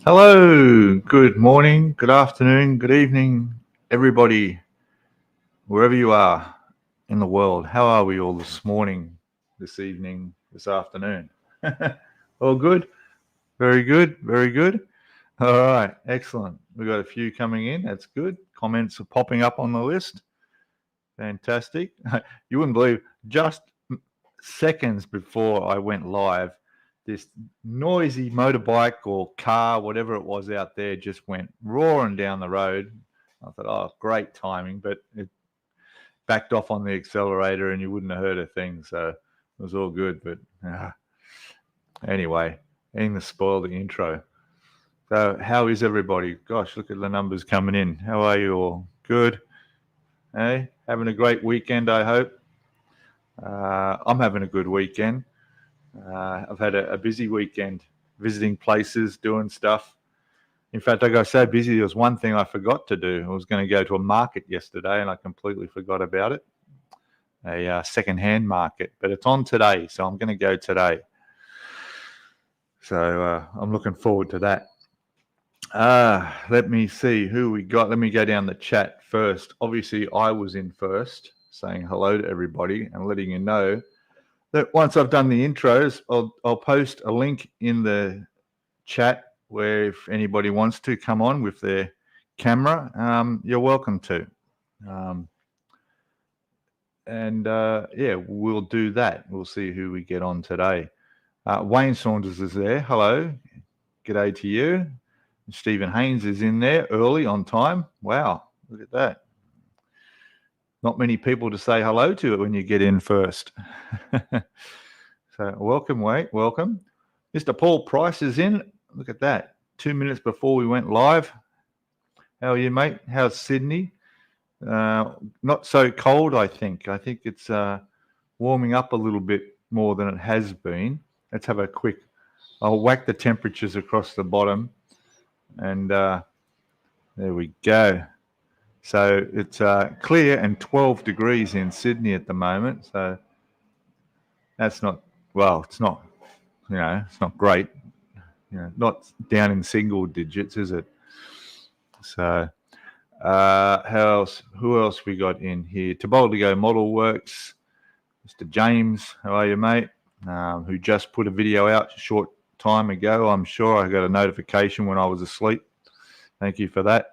Hello, good morning, good afternoon, good evening, everybody, wherever you are in the world. How are we all this morning, this evening, this afternoon? All good? Very good, very good. All right, excellent. We've got a few coming in. That's good. Comments are popping up on the list. Fantastic. You wouldn't believe, just seconds before I went live, this noisy motorbike or car, whatever it was out there, just went roaring down the road. I thought, oh, great timing, but it backed off on the accelerator and you wouldn't have heard a thing. So it was all good. But anyway, aiming to spoil the intro. So how is everybody? Gosh, look at the numbers coming in. How are you all? Good? Hey, having a great weekend, I hope. I'm having a good weekend. I've had a busy weekend, visiting places, doing stuff. In fact, I got so busy, there was one thing I forgot to do. I was going to go to a market yesterday, and I completely forgot about it, a second-hand market. But it's on today, so I'm going to go today. So I'm looking forward to that. Let me see who we got. Let me go down the chat first. Obviously, I was in first, saying hello to everybody and letting you know that once I've done the intros, I'll post a link in the chat where if anybody wants to come on with their camera, you're welcome to. Yeah, we'll do that. We'll see who we get on today. Wayne Saunders is there. Hello. G'day to you. Stephen Haynes is in there early on time. Wow, look at that. Not many people to say hello to it when you get in first. So welcome, Wade. Welcome. Mr. Paul Price is in. Look at that. 2 minutes before we went live. How are you, mate? How's Sydney? Not so cold, I think. I think it's warming up a little bit more than it has been. Let's have a quick... I'll whack the temperatures across the bottom. And there we go. So it's clear and 12 degrees in Sydney at the moment. So that's not, well, it's not, it's not great. Not down in single digits, is it? So who else we got in here? Toboldigo Model Works, Mr. James, how are you, mate? Who just put a video out a short time ago. I'm sure I got a notification when I was asleep. Thank you for that.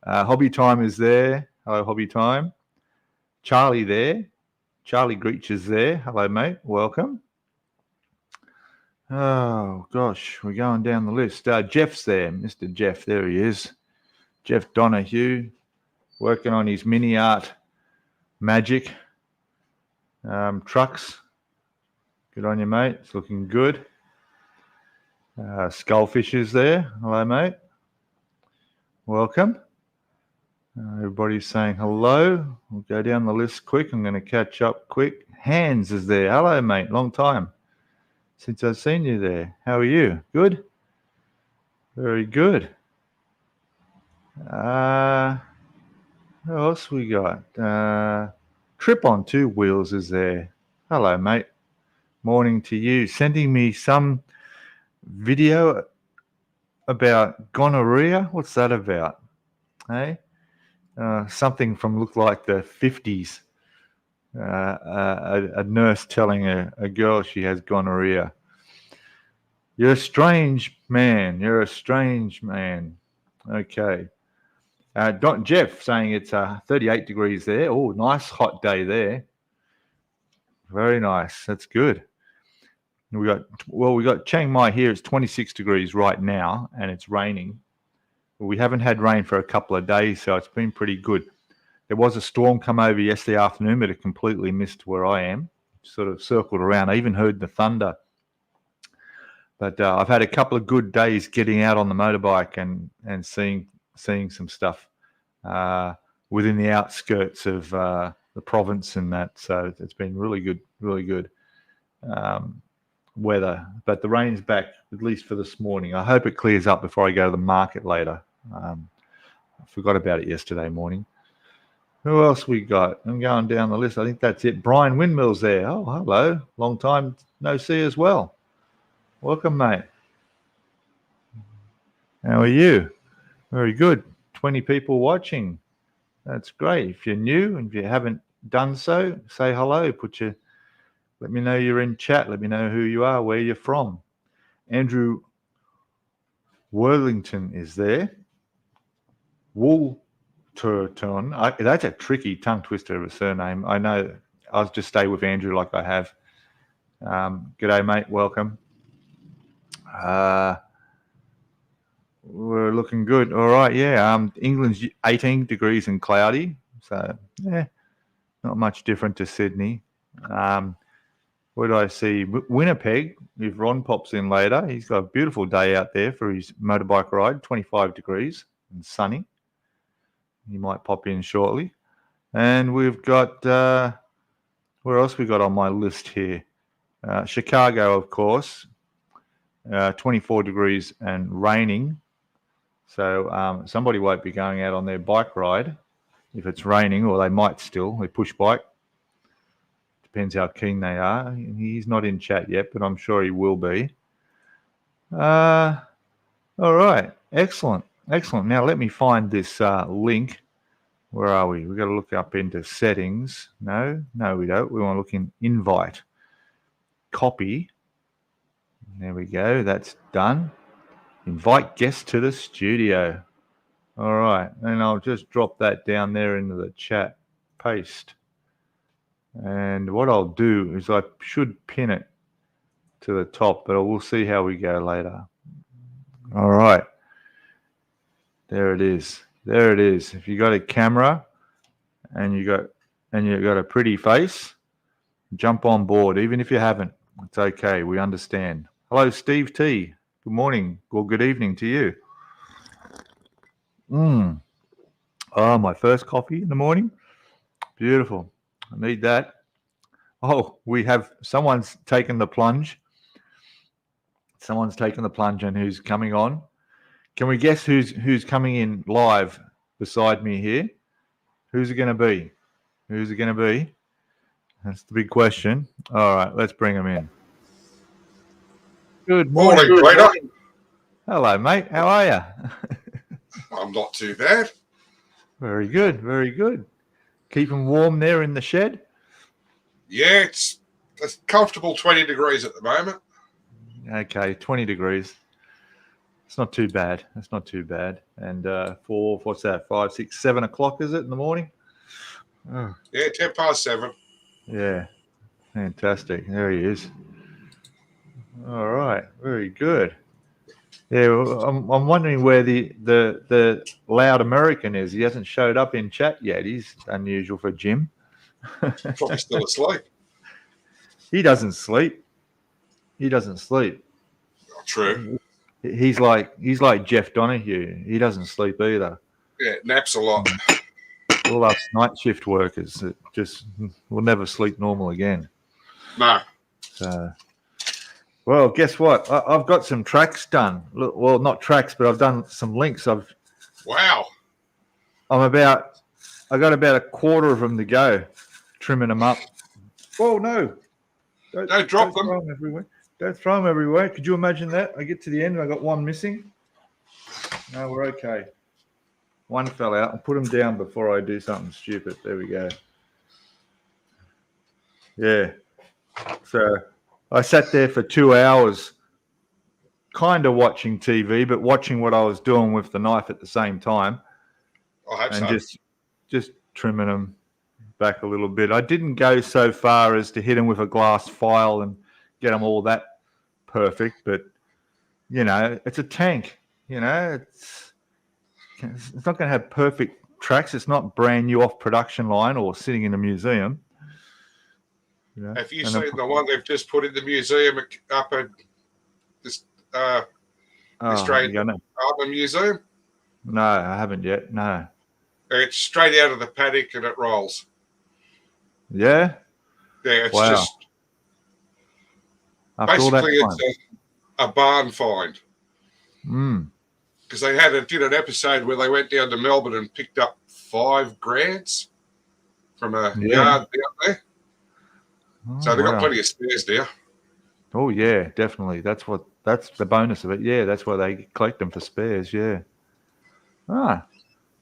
Hobby Time is there. Hello, Hobby Time. Charlie there. Charlie Greach is there. Hello, mate. Welcome. Oh, gosh. We're going down the list. Jeff's there. Mr. Jeff. There he is. Jeff Donahue. Working on his MiniArt magic. Trucks. Good on you, mate. It's looking good. Skullfish is there. Hello, mate. Welcome. Everybody's saying hello. We'll go down the list quick. I'm going to catch up quick. Hans is there. Hello, mate. Long time since I've seen you there. How are you? Good? Very good. Who else we got? Trip on Two Wheels is there. Hello, mate. Morning to you. Sending me some video about gonorrhea. What's that about? Hey? Something from look like the 50s. A nurse telling a girl she has gonorrhea. You're a strange man. You're a strange man. Okay. Jeff saying it's 38 degrees there. Oh, nice hot day there. Very nice. That's good. We got Chiang Mai here. It's 26 degrees right now, and it's raining. We haven't had rain for a couple of days, so it's been pretty good. There was a storm come over yesterday afternoon, but it completely missed where I am. Sort of circled around. I even heard the thunder. But I've had a couple of good days getting out on the motorbike and seeing some stuff within the outskirts of the province and that. So it's been really good weather. But the rain's back, at least for this morning. I hope it clears up before I go to the market later. I forgot about it yesterday morning. Who else we got? I'm going down the list. I think that's it. Brian Windmill's there. Oh, hello. Long time no see as well. Welcome, mate. How are you? Very good. 20 people watching. That's great. If you're new and if you haven't done so, say hello. Let me know you're in chat. Let me know who you are, where you're from. Andrew Worthington is there. Woolterton. That's a tricky tongue twister of a surname. I know. I'll just stay with Andrew like I have. G'day, mate. Welcome. We're looking good. All right. Yeah. England's 18 degrees and cloudy. So, yeah, not much different to Sydney. What do I see? Winnipeg, if Ron pops in later, he's got a beautiful day out there for his motorbike ride, 25 degrees and sunny. He might pop in shortly. And we've got, where else we got on my list here? Chicago, of course, 24 degrees and raining. So somebody won't be going out on their bike ride if it's raining, or they might still. They push bike. Depends how keen they are. He's not in chat yet, but I'm sure he will be. All right. Excellent. Excellent. Now let me find this link. Where are we? We've got to look up into settings. No, we don't. We want to look in invite. Copy. There we go. That's done. Invite guests to the studio. All right. And I'll just drop that down there into the chat. Paste. And what I'll do is I should pin it to the top, but we'll see how we go later. All right. There it is. There it is. If you got a camera and you got a pretty face, jump on board. Even if you haven't, it's okay. We understand. Hello, Steve T. Good morning or good evening to you. Oh, my first coffee in the morning. Beautiful. I need that. Oh, someone's taken the plunge. Someone's taken the plunge, and who's coming on? Can we guess who's coming in live beside me here? Who's it going to be? Who's it going to be? That's the big question. All right, let's bring him in. Good morning, Peter. Hello, mate. How are you? I'm not too bad. Very good, very good. Keeping warm there in the shed? Yeah, it's a comfortable 20 degrees at the moment. Okay, 20 degrees. It's not too bad. It's not too bad. And what's that? 5, 6, 7 o'clock, is it, in the morning? Oh. Yeah, 7:10. Yeah, fantastic. There he is. All right, very good. Yeah, I'm wondering where the loud American is. He hasn't showed up in chat yet. He's unusual for Jim. Probably still asleep. He doesn't sleep. He doesn't sleep. Not true. He's like Jeff Donahue. He doesn't sleep either. Yeah, naps a lot. All us night shift workers that just will never sleep normal again. No. So, well, guess what? I've got some tracks done. Well, not tracks, but I've done some links. Wow. I got about a quarter of them to go, trimming them up. Oh no! Don't drop them. Throw them everywhere. Don't throw them everywhere. Could you imagine that? I get to the end and I got one missing. No, we're okay. One fell out. I'll put them down before I do something stupid. There we go. Yeah. So I sat there for 2 hours, kind of watching TV, but watching what I was doing with the knife at the same time. I hope and so. Just trimming them back a little bit. I didn't go so far as to hit them with a glass file and get them all that perfect, but it's a tank. It's not going to have perfect tracks. It's not brand new off production line or sitting in a museum. Have you seen the one they've just put in the museum up at this Australian Art Museum? No, I haven't yet. No. It's straight out of the paddock and it rolls. Yeah? Yeah, it's just... After basically, it's a barn find. Because they did an episode where they went down to Melbourne and picked up 5 grants from a yard down there. So they've got plenty of spares there. Oh yeah, definitely. That's the bonus of it. Yeah, that's why they collect them for spares. Yeah. Ah,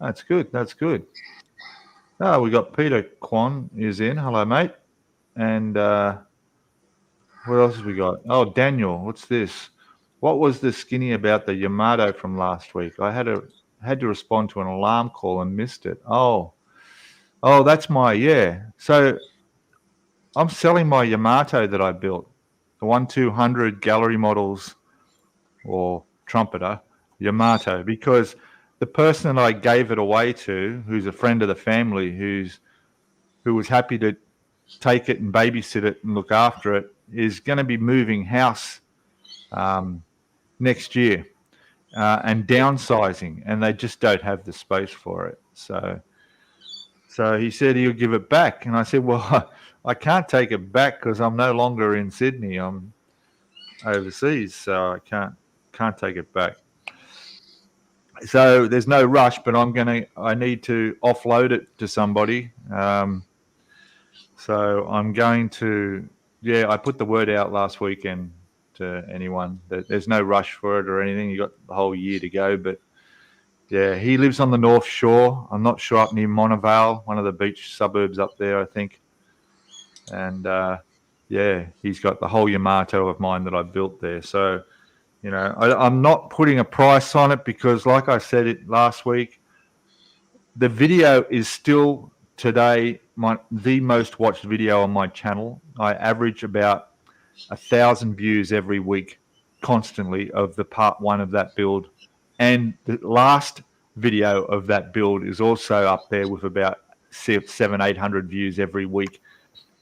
that's good. That's good. Oh, we got Peter Kwan is in. Hello, mate. And what else have we got? Oh, Daniel, what's this? What was the skinny about the Yamato from last week? I had to respond to an alarm call and missed it. Oh, that's yeah. So I'm selling my Yamato that I built, the 1/200 gallery models or Trumpeter Yamato, because the person I gave it away to, who's a friend of the family, who was happy to take it and babysit it and look after it, is going to be moving house next year and downsizing, and they just don't have the space for it. So he said he'll give it back, and I said, well, I can't take it back because I'm no longer in Sydney. I'm overseas, so I can't take it back. So there's no rush, but I need to offload it to somebody. So I'm going to, I put the word out last weekend to anyone that there's no rush for it or anything. You got the whole year to go, but yeah, he lives on the North Shore. I'm not sure, up near Monavale, one of the beach suburbs up there, I think. And he's got the whole Yamato of mine that I built there. So, I'm not putting a price on it because, like I said it last week, the video is still today the most watched video on my channel. I average about 1,000 views every week constantly of the part 1 of that build. And the last video of that build is also up there with about 700-800 views every week.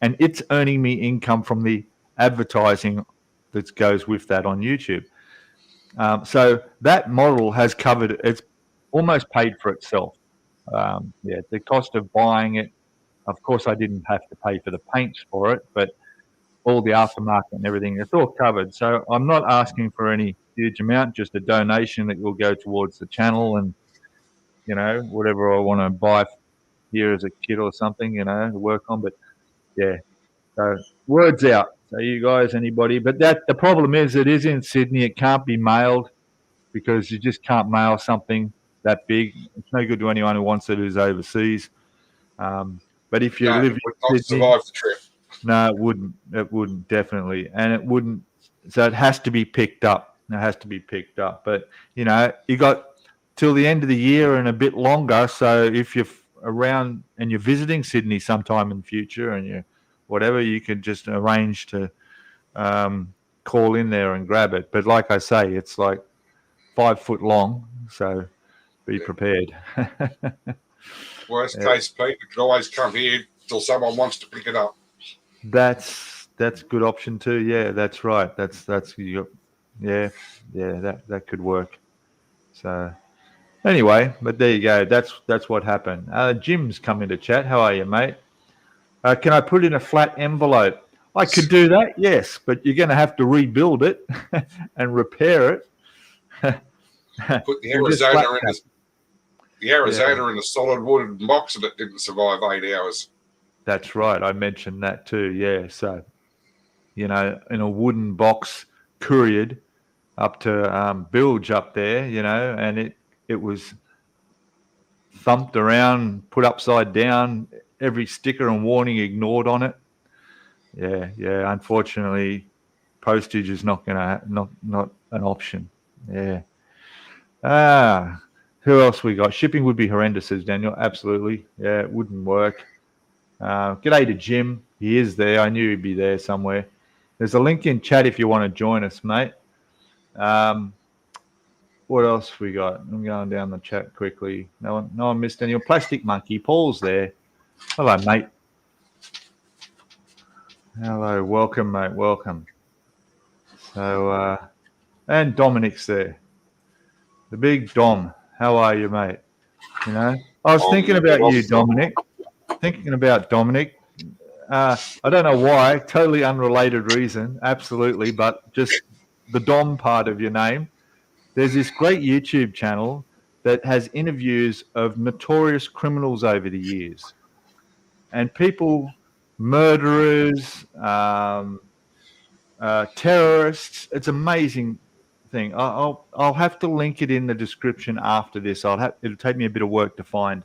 And it's earning me income from the advertising that goes with that on YouTube. So that model has covered, it's almost paid for itself. The cost of buying it, of course, I didn't have to pay for the paints for it, but all the aftermarket and everything, it's all covered. So I'm not asking for any huge amount, just a donation that will go towards the channel and, whatever I want to buy here as a kid or something, to work on. But yeah, so word's out. So you guys, anybody, but the problem is it is in Sydney. It can't be mailed because you just can't mail something that big. It's no good to anyone who wants it who's overseas. But if you live in Sydney, survive the trip. No, it wouldn't. It wouldn't, definitely. And it wouldn't. So it has to be picked up. It has to be picked up. But, you got till the end of the year and a bit longer. So if you're around and you're visiting Sydney sometime in the future and you could just arrange to call in there and grab it. But like I say, it's like 5 foot long. So be prepared. Worst case, Pete, you could always come here till someone wants to pick it up. That's a good option too. Yeah, that's right. That could work. So anyway, but there you go. That's what happened. Jim's come into chat. How are you, mate? Can I put in a flat envelope? I could do that, yes, but you're going to have to rebuild it and repair it. Put the Arizona in a solid wooden box and it didn't survive 8 hours. That's right. I mentioned that too. Yeah. So, in a wooden box, couriered up to Bilge up there, and it was thumped around, put upside down, every sticker and warning ignored on it. Yeah. Unfortunately, postage is not an option. Yeah. Who else we got? Shipping would be horrendous, says Daniel. Absolutely. Yeah, it wouldn't work. G'day to Jim. He is there. I knew he'd be there somewhere. There's a link in chat if you want to join us, mate. What else we got? I'm going down the chat quickly. No one missed any. Plastic Monkey. Paul's there. Hello, mate. Hello. Welcome, mate. Welcome. So, and Dominic's there. The big Dom. How are you, mate? I was thinking about you, Dominic. I don't know why, totally unrelated reason, absolutely, but just the Dom part of your name. There's this great YouTube channel that has interviews of notorious criminals over the years. And people, murderers, terrorists. It's amazing thing. I'll have to link it in the description after this. It'll take me a bit of work to find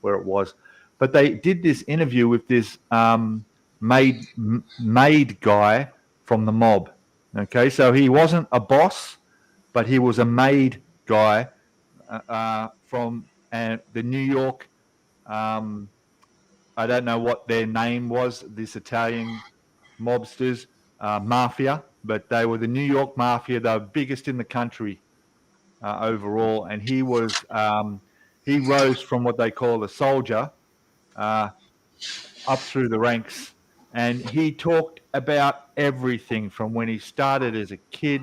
where it was, but they did this interview with this maid guy from the mob. Okay, so he wasn't a boss, but he was a maid guy from the New York. I don't know what their name was. This Italian mobsters, mafia, but they were the New York mafia. They were biggest in the country overall, and he was he rose from what they call a soldier up through the ranks, and he talked about everything from when he started as a kid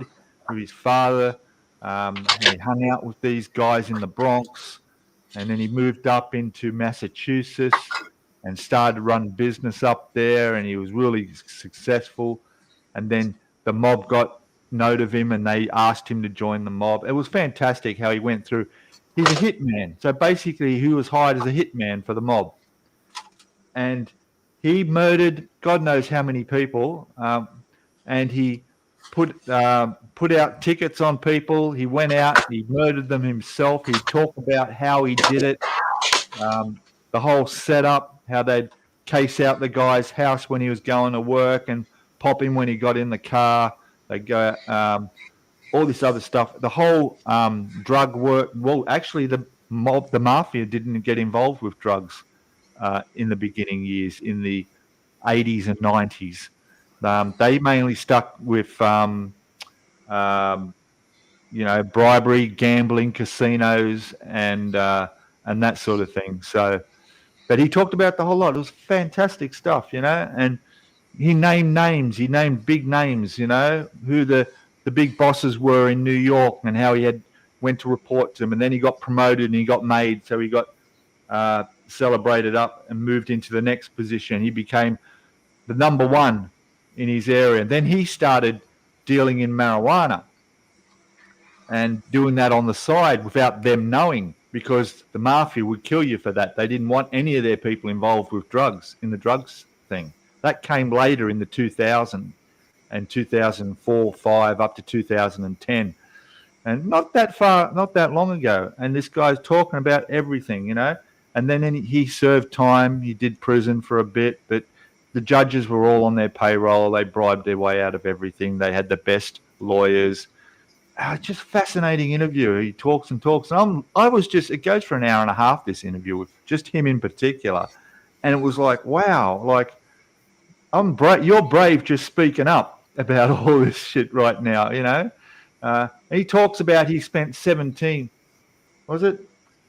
with his father. He hung out with these guys in the Bronx, and then he moved up into Massachusetts and started to run business up there, and he was really successful. And then the mob got note of him, and they asked him to join the mob. It was fantastic how he went through. He's a hitman. So basically, he was hired as a hitman for the mob. And he murdered God knows how many people, and he put out tickets on people. He went out, he murdered them himself. He talked about how he did it, the whole setup, how they'd case out the guy's house when he was going to work and pop him when he got in the car. They'd go all this other stuff. The whole drug work. Well, actually, the mafia didn't get involved with drugs in the beginning years, in the 80s and 90s. They mainly stuck with, bribery, gambling, casinos, and that sort of thing. So, but he talked about the whole lot. It was fantastic stuff, and he named names. He named big names, who the big bosses were in New York and how he went to report to them. And then he got promoted and he got made. So he got celebrated up and moved into the next position. He became the number one in his area. And then he started dealing in marijuana and doing that on the side without them knowing, because the mafia would kill you for that. They didn't want any of their people involved with drugs, in the drugs thing. That came later in the 2000 and 2004, 5, up to 2010. And not that long ago. And this guy's talking about everything, And then he served time. He did prison for a bit, but the judges were all on their payroll. They bribed their way out of everything. They had the best lawyers. Just fascinating interview. He talks and talks. And it goes for an hour and a half, this interview, with just him in particular. And it was like, wow, you're brave just speaking up about all this shit right now, And he talks about he spent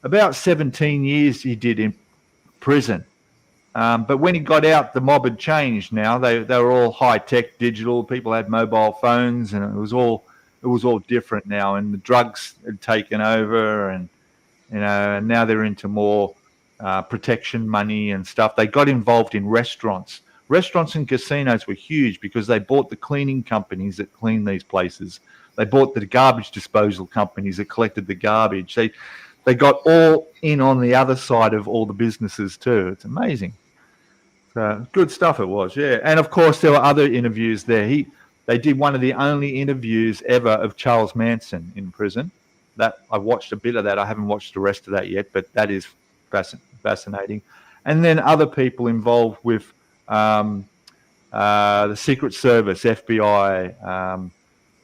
about 17 years he did in prison. But when he got out, the mob had changed now. They were all high-tech, digital. People had mobile phones, and it was all different now. And the drugs had taken over, and and now they're into more protection money and stuff. They got involved in restaurants. Restaurants and casinos were huge because they bought the cleaning companies that clean these places. They bought the garbage disposal companies that collected the garbage. They got all in on the other side of all the businesses too. It's amazing. So good stuff it was, yeah. And of course there were other interviews there. They did one of the only interviews ever of Charles Manson in prison. That I've watched a bit of that. I haven't watched the rest of that yet, but that is fascinating. And then other people involved with the Secret Service, FBI.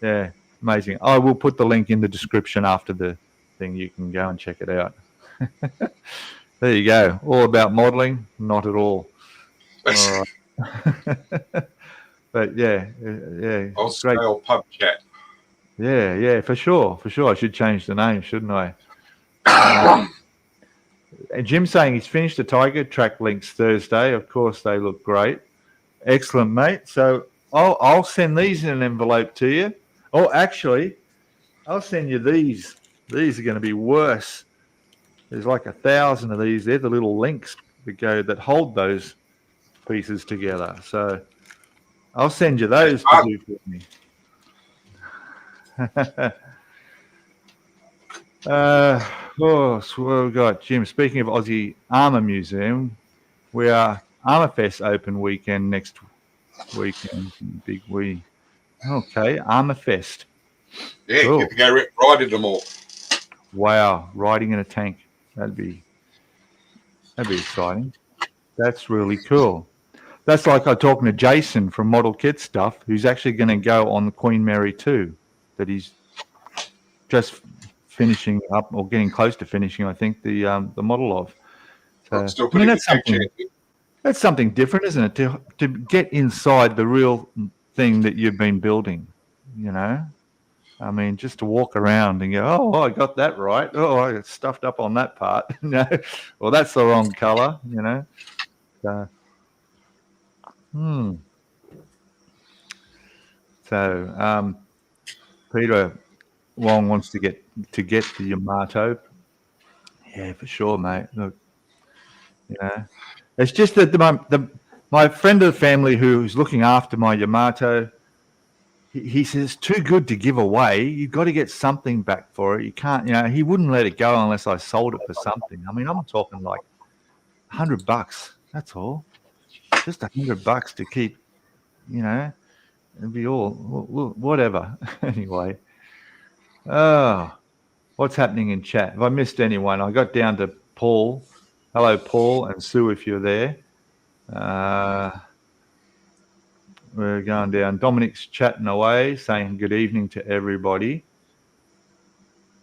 Yeah, amazing. I will put the link in the description after the thing. You can go and check it out. There you go. All about modeling? Not at all. All right. But yeah. I'll scale pub chat. Yeah, for sure. I should change the name, shouldn't I? And Jim's saying he's finished the Tiger track links Thursday. Of course, they look great. Excellent, mate. So I'll send these in an envelope to you. Oh, actually, I'll send you these. These are going to be worse. There's like 1,000 of these. They're the little links that hold those pieces together. So I'll send you those to do for me. So we've got Jim. Speaking of Aussie Armour Museum, we are Armour Fest open weekend next weekend. Big we. Okay, Armour Fest. Yeah, cool. Get to go ride in them all. Wow, riding in a tank. That'd be exciting. That's really cool. That's like I'm talking to Jason from Model Kit Stuff, who's actually going to go on the Queen Mary 2, that he's just finishing up or getting close to finishing, I think, the model of. So, still putting that's something different, isn't it? To get inside the real thing that you've been building, you know? I mean, just to walk around and go, oh, I got that right. Oh, I got stuffed up on that part. No, well, that's the wrong color, you know. So, Peter Wong wants to get the Yamato. Yeah, for sure, mate. Look, you know, it's just that my friend of the family who's looking after my Yamato, he says, too good to give away. You've got to get something back for it. You can't, you know, he wouldn't let it go unless I sold it for something. I mean, I'm talking like $100. That's all. Just $100 to keep, you know, it'd be all, whatever. Anyway. Oh, what's happening in chat? Have I missed anyone? I got down to Paul. Hello, Paul and Sue, if you're there. We're going down. Dominic's chatting away, saying good evening to everybody.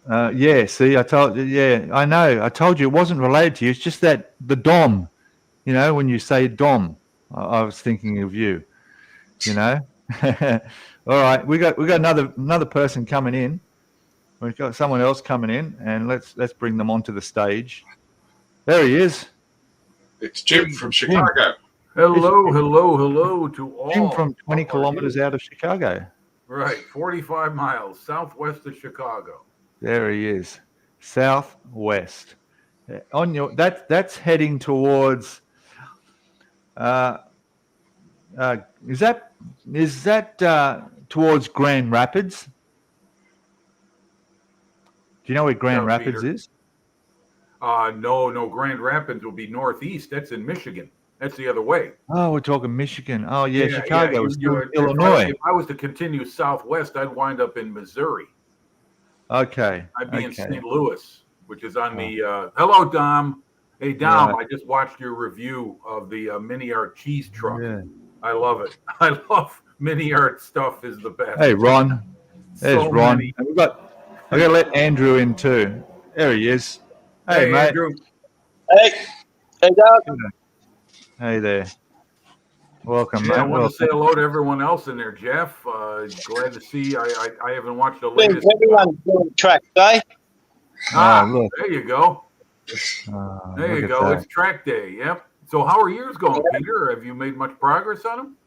Yeah, see, I told you. Yeah, I know. I told you it wasn't related to you. It's just that the Dom, you know, when you say Dom, I was thinking of you. You know. All right, we got another person coming in. We've got someone else coming in, and let's bring them onto the stage. There he is. It's Jim from Chicago. Hello to all. Jim from 20 kilometers out of Chicago. Right, 45 miles southwest of Chicago. There he is, southwest. On your that's heading towards. Is that towards Grand Rapids? Do you know where Grand Rapids is? No. Grand Rapids will be northeast. That's in Michigan. That's the other way. Oh, we're talking Michigan. Oh, yeah, Chicago is Illinois. If I was to continue southwest, I'd wind up in Missouri. Okay. I'd be in St. Louis, which is on the. Hello, Dom. Hey, Dom. Yeah. I just watched your review of the MiniArt cheese truck. Yeah. I love it. I love MiniArt stuff. Is the best. Hey, Ron. There's Ron. And I got to let Andrew in too. There he is. Hey mate. Andrew. Hey, Doug. Hey there. Welcome, mate. I want to say hello to everyone else in there, Jeff. Glad to see. I haven't watched the latest. Everyone's doing track day. Look. There you go. There you go. It's track day. Yep. So how are yours going, Peter? Have you made much progress on them?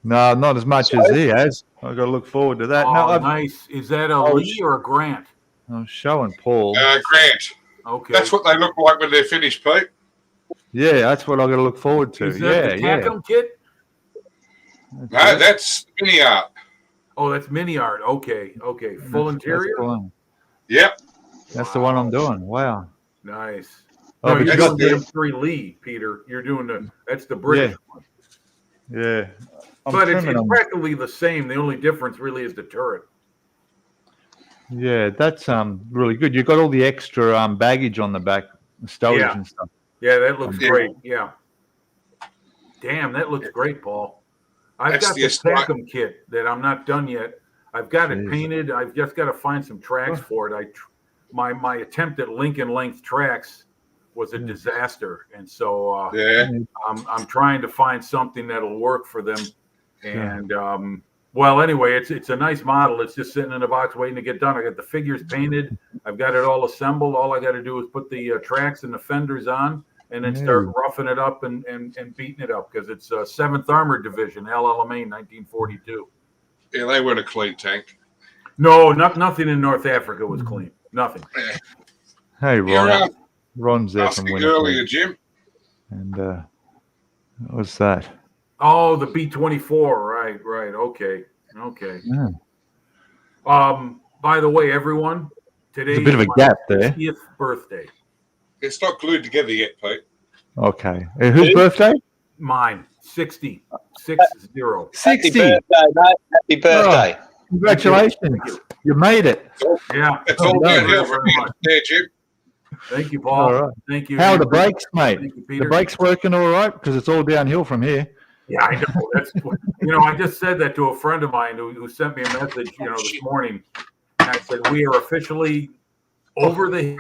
No, not as much as he has. I've got to look forward to that. Oh, nice. Is that a Lee or a Grant? I'm showing Paul. Grant. Okay. That's what they look like when they're finished, Pete. Yeah, that's what I've got to look forward to. Is that the Tacom kit? No, that's MiniArt. Oh, that's MiniArt. Okay. Full interior? Yep. That's the one I'm doing. Wow. Nice. Oh, no, you're doing the M3 Lee, Peter. You're doing that's the British one. Yeah. But it's practically the same. The only difference really is the turret. Yeah, that's really good. You've got all the extra baggage on the back, stowage and stuff. Yeah, that looks great. Yeah. Damn, that looks great, Paul. I've got the Tacom kit that I'm not done yet. I've got it painted. I've just got to find some tracks for it. My attempt at Lincoln length tracks was a disaster, and so I'm trying to find something that'll work for them. And well, anyway, it's a nice model. It's just sitting in a box waiting to get done. I got the figures painted. I've got it all assembled. All I got to do is put the tracks and the fenders on, and then start roughing it up and beating it up, because it's 7th Armored Division, LLMA 1942. Yeah, they weren't a clean tank. No, nothing in North Africa was clean. Nothing. Hey, Ron. Ron's there from Winnipeg. Earlier, Jim. And what's that? Oh, the B-24. Right. Okay. Yeah. By the way, everyone, today is a bit of a gap there. 50th birthday. It's not glued together yet, Pete. Okay. Whose birthday? Mine 60. 60. Happy birthday, mate. Happy birthday. Oh, congratulations. You made it. Yeah. It's all downhill from there, Jim. Thank you, Paul. All right. Thank you. How are the Andrew. brakes, mate? Thank you, Peter. The brakes working all right? Because it's all downhill from here. Yeah, I know. That's I just said that to a friend of mine who sent me a message, this morning. And I said, we are officially over the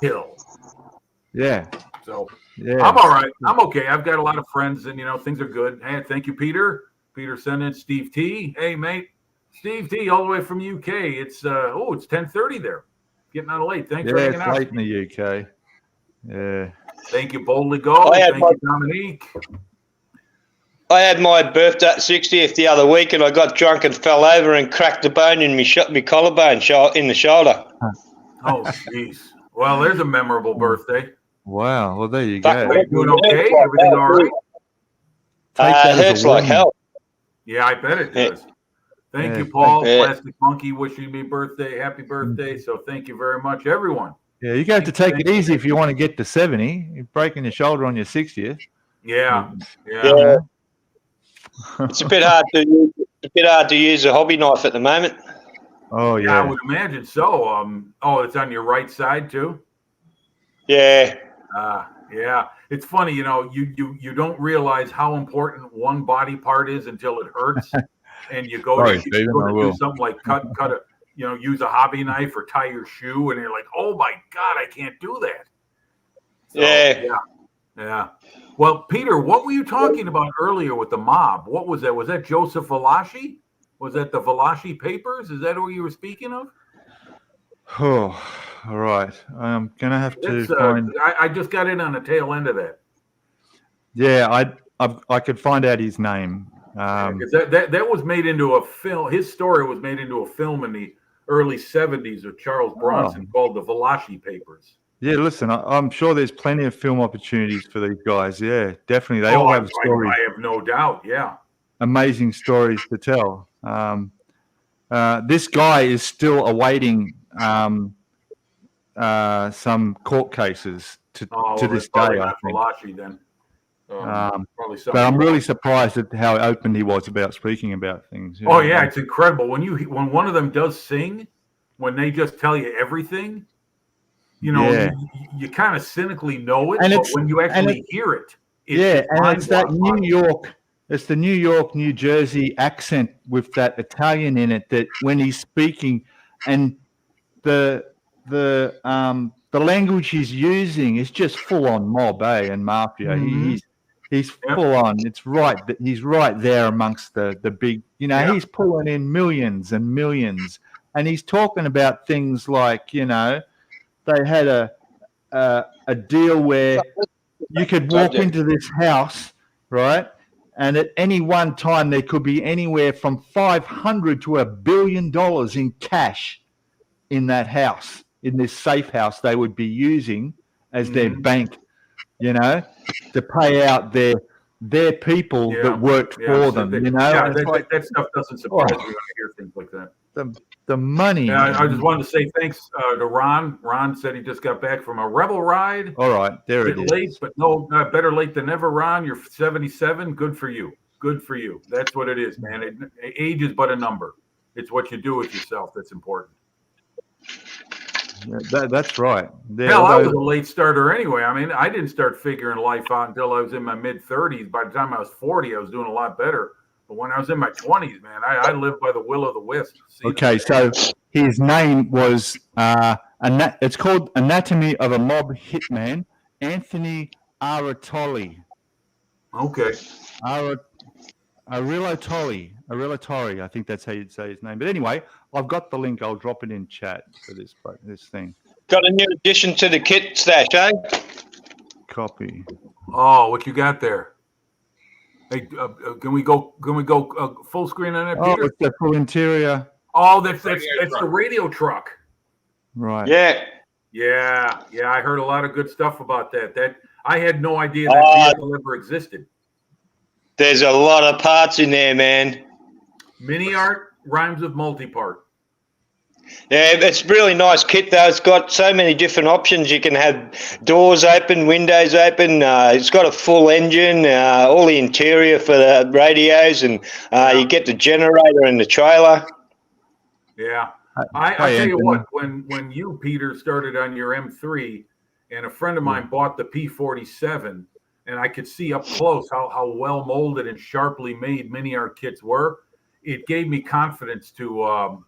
hill. Yeah. So yeah. I'm all right. I'm okay. I've got a lot of friends and things are good. Hey, thank you, Peter. Peter sent in Steve T. Hey, mate. Steve T, all the way from UK. It's 10:30 there. Getting out of late. Thanks for hanging out. It's late in the UK. Yeah. Thank you, Boldly Go. Thank you, Dominique. I had my birthday 60th the other week, and I got drunk and fell over and cracked a bone in my collarbone in the shoulder. Oh, jeez. Well, there's a memorable birthday. Wow. Well, there you go. Are you doing okay? Everything all right? It hurts like hell. Yeah, I bet it does. Thank you, Paul. Plastic Monkey wishing me happy birthday. So thank you very much, everyone. Yeah, you have to take it easy if you want to get to 70. You're breaking your shoulder on your 60th. Yeah. It's a bit hard to use a hobby knife at the moment. Oh yeah. I would imagine so. It's on your right side too. Yeah. Yeah. It's funny, you don't realize how important one body part is until it hurts, and you go to do something like cut a, use a hobby knife or tie your shoe, and you're like, oh my God, I can't do that. So, yeah. Well, Peter, what were you talking about earlier with the mob? What was that? Was that Joseph Valachi? Was that the Valachi papers? Is that what you were speaking of? Oh, all right. I'm gonna have to find. I just got in on the tail end of that. Yeah, I could find out his name. Because that was made into a film. His story was made into a film in the early 70s with Charles Bronson called the Valachi Papers. Yeah, listen, I'm sure there's plenty of film opportunities for these guys. Yeah, definitely. They all have stories. I have no doubt. Yeah. Amazing stories to tell. This guy is still awaiting some court cases to this day. I think. Valachi, then. But I'm really surprised at how open he was about speaking about things. Oh yeah, it's incredible when one of them does sing, when they just tell you everything. You kind of cynically know it, but when you actually hear it, it's that New York. It's the New York, New Jersey accent with that Italian in it. That when he's speaking, and the language he's using is just full on mob, and mafia. Mm-hmm. He's full on. It's right. He's right there amongst the big. He's pulling in millions and millions, and he's talking about things like they had a deal where you could walk into this house, right? And at any one time, there could be anywhere from $500 to $1 billion in cash in that house, in this safe house they would be using as their bank, to pay out their people that worked for them. That stuff doesn't surprise me when I hear things like that. The money. Yeah, I just wanted to say thanks to Ron. Ron said he just got back from a Revell ride. All right, there it is. Late, but no, better late than never, Ron. You're 77. Good for you. Good for you. That's what it is, man. Age is but a number. It's what you do with yourself that's important. Yeah, that's right. Hell, I was a late starter anyway. I mean, I didn't start figuring life out until I was in my mid-30s. By the time I was 40, I was doing a lot better. But when I was in my 20s, man, I lived by the will of the wisp. Okay, so his name was it's called Anatomy of a Mob Hitman, Anthony Aratoli. Okay. Aratoli, I think that's how you'd say his name. But anyway, I've got the link. I'll drop it in chat for this thing. Got a new addition to the kit stash, eh? Copy. Oh, what you got there? Hey, can we go full screen on that, Peter? Oh, it's the full interior. Oh, that's the radio truck. Right. Yeah. I heard a lot of good stuff about that. That I had no idea that vehicle ever existed. There's a lot of parts in there, man. MiniArt rhymes with multi-part. Yeah, it's really nice kit though. It's got so many different options. You can have doors open, windows open. It's got a full engine, all the interior for the radios, and you get the generator and the trailer. Yeah, I tell you what, when you, Peter, started on your M3, and a friend of mine bought the P47, and I could see up close how well molded and sharply made MiniArt kits were, it gave me confidence to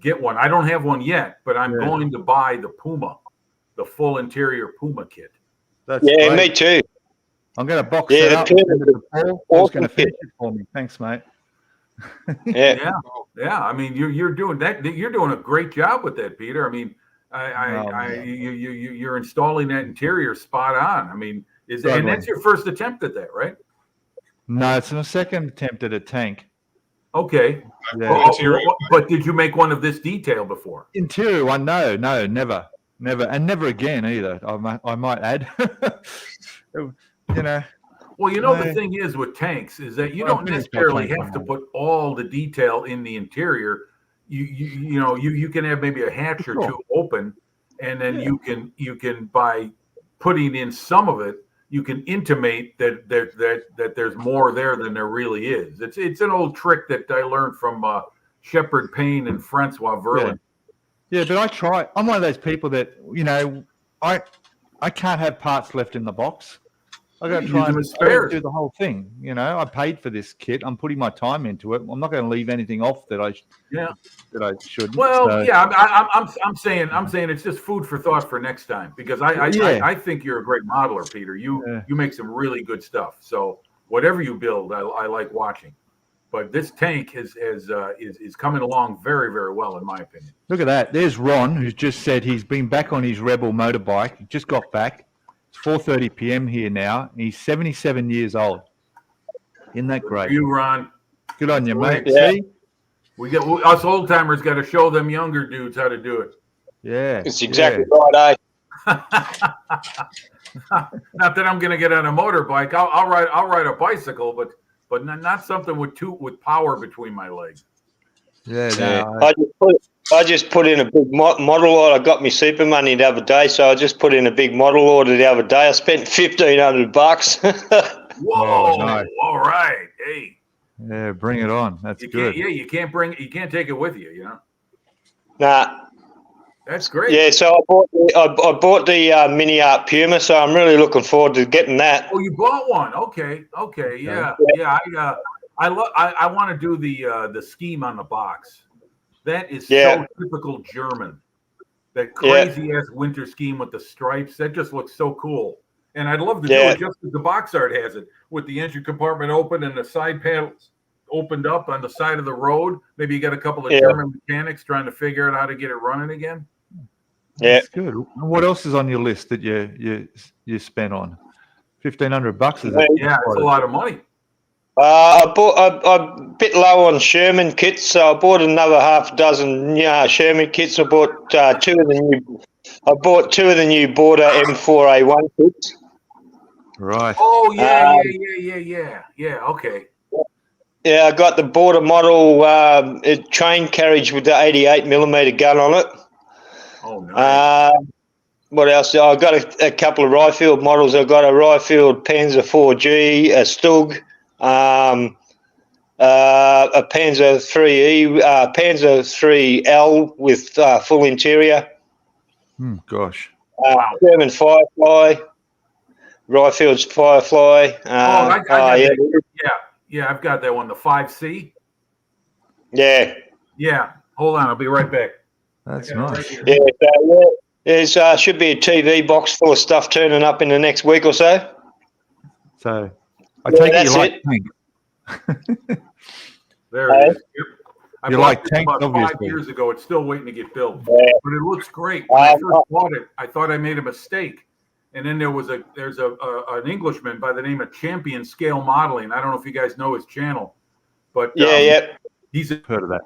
get one. I don't have one yet, but I'm going to buy the Puma, the full interior Puma kit. That's great. Me too. I'm going to box it up. Paul's going to finish it for me. Thanks, mate. Yeah. I mean, you're doing that. You're doing a great job with that, Peter. I mean, you're installing that interior spot on. I mean, and that's your first attempt at that, right? No, it's my second attempt at a tank. Okay. Yeah. But did you make one of this detail before? Interior one? No, never, and never again either. I might add. Well, the thing is with tanks is that you don't necessarily have to put all the detail in the interior. You can have maybe a hatch or two open, and then you can by putting in some of it, you can intimate that there's more there than there really is. It's an old trick that I learned from Shepard Payne and Francois Verlin. Yeah, but I try. I'm one of those people that I can't have parts left in the box. I got to try and do the whole thing. I paid for this kit. I'm putting my time into it. I'm not going to leave anything off that I should. Well, I'm saying it's just food for thought for next time, because I think you're a great modeler, Peter. You make some really good stuff. So whatever you build, I like watching. But this tank is coming along very, very well, in my opinion. Look at that. There's Ron, who's just said he's been back on his Revell motorbike. He just got back. 4:30 p.m. here now. He's 77 years old. Isn't that great? You, Ron. Good on you, mate. Yeah. See? Us old timers got to show them younger dudes how to do it. Yeah. It's exactly right, Not that I'm going to get on a motorbike. I'll ride a bicycle, but not something with power between my legs. I just put in a big model order. I got my super money the other day, so I just put in a big model order the other day. I spent $1,500. Whoa! Nice. All right, hey. Yeah, bring it on. That's good. You can't take it with you. Nah. That's great. Yeah, so I bought the MiniArt Puma, so I'm really looking forward to getting that. Oh, you bought one? Okay, yeah. I want to do the scheme on the box. That is so typical German. That crazy ass winter scheme with the stripes. That just looks so cool. And I'd love to do it just as the box art has it, with the engine compartment open and the side panels opened up on the side of the road. Maybe you got a couple of German mechanics trying to figure out how to get it running again. Yeah, that's good. What else is on your list that you spent on? $1,500 is it? Yeah, it's a lot of money. I bought a bit low on Sherman kits, so I bought another half a dozen Sherman kits. I bought two of the new Border M4A1 kits. Right. Oh yeah. Okay. Yeah, I got the Border model train carriage with the 88mm gun on it. Oh nice. What else? I got a couple of Riffield models. I got a Riffield Panzer 4G, a Stug. A Panzer 3E, Panzer 3L with full interior. Gosh. Wow. German Firefly, Rifield's Firefly. I got yeah, I've got that one, the 5C. Yeah. Yeah. Hold on, I'll be right back. That's nice. There's should be a TV box full of stuff turning up in the next week or so. So. I take it you like tanks. There it is. Yep. You like tanks, about obviously. 5 years ago. It's still waiting to get built, but it looks great. When I first bought it, I thought I made a mistake, and then there's an Englishman by the name of Champion Scale Modeling. I don't know if you guys know his channel, but he's heard of that.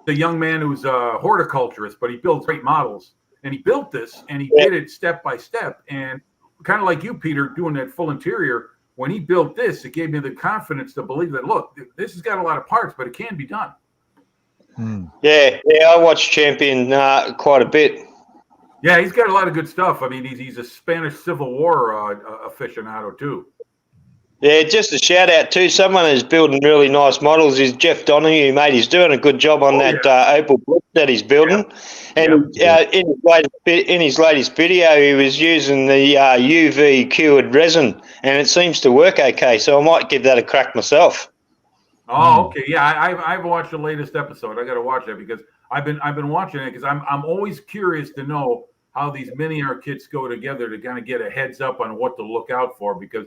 The young man who's a horticulturist, but he builds great models, and he built this, and he did it step by step, and kind of like you, Peter, doing that full interior. When he built this, it gave me the confidence to believe that, look, this has got a lot of parts, but it can be done. Yeah, I watch Champion quite a bit. Yeah, he's got a lot of good stuff. I mean, he's a Spanish Civil War aficionado too. Yeah, just a shout out to someone who's building really nice models is Jeff Donahue, mate. He's doing a good job on Opal Blitz that he's building. And in his latest video, he was using the UV cured resin, and it seems to work okay. So I might give that a crack myself. Oh, okay. Yeah, I've watched the latest episode. I got to watch that because I've been watching it because I'm always curious to know how these MiniArt kits go together to kind of get a heads up on what to look out for, because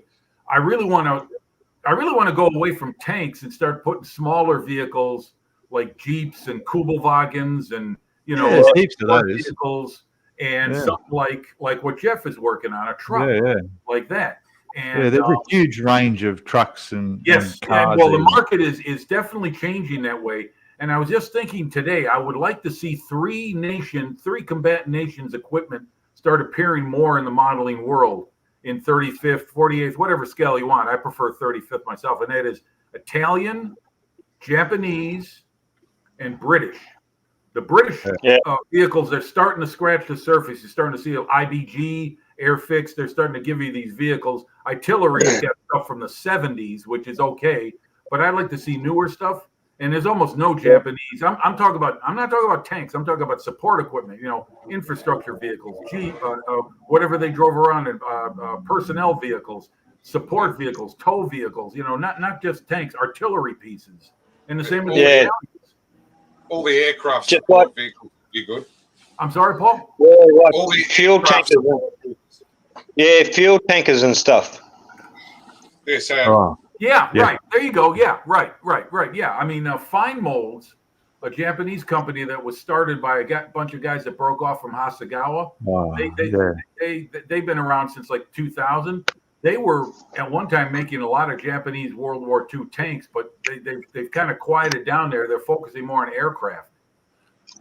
I really want to go away from tanks and start putting smaller vehicles like Jeeps and Kubelwagens and heaps of those vehicles and something like what Jeff is working on, a truck like that. And there's a huge range of trucks and cars. Well, the market is definitely changing that way. And I was just thinking today, I would like to see three combatant nations equipment start appearing more in the modeling world in 35th, 48th, whatever scale you want. I prefer 35th myself, and that is Italian, Japanese, and British. The British vehicles, they're starting to scratch the surface. You're starting to see IBG, Airfix. They're starting to give you these vehicles. Artillery has got stuff from the 70s, which is okay, but I'd like to see newer stuff. And there's almost no Japanese. I'm not talking about tanks. I'm talking about support equipment. Infrastructure vehicles, Jeep, whatever they drove around in, personnel vehicles, support vehicles, tow vehicles. Not just tanks, artillery pieces. And the same with the all the aircraft support vehicles would be good. I'm sorry, Paul? Yeah, all the fuel tankers. Fuel tankers and stuff. Yes, right. There you go. Yeah, right. Yeah, I mean, Fine Molds, a Japanese company that was started by a bunch of guys that broke off from Hasegawa. They've been around since like 2000. They were at one time making a lot of Japanese World War II tanks, but they've kind of quieted down there. They're focusing more on aircraft.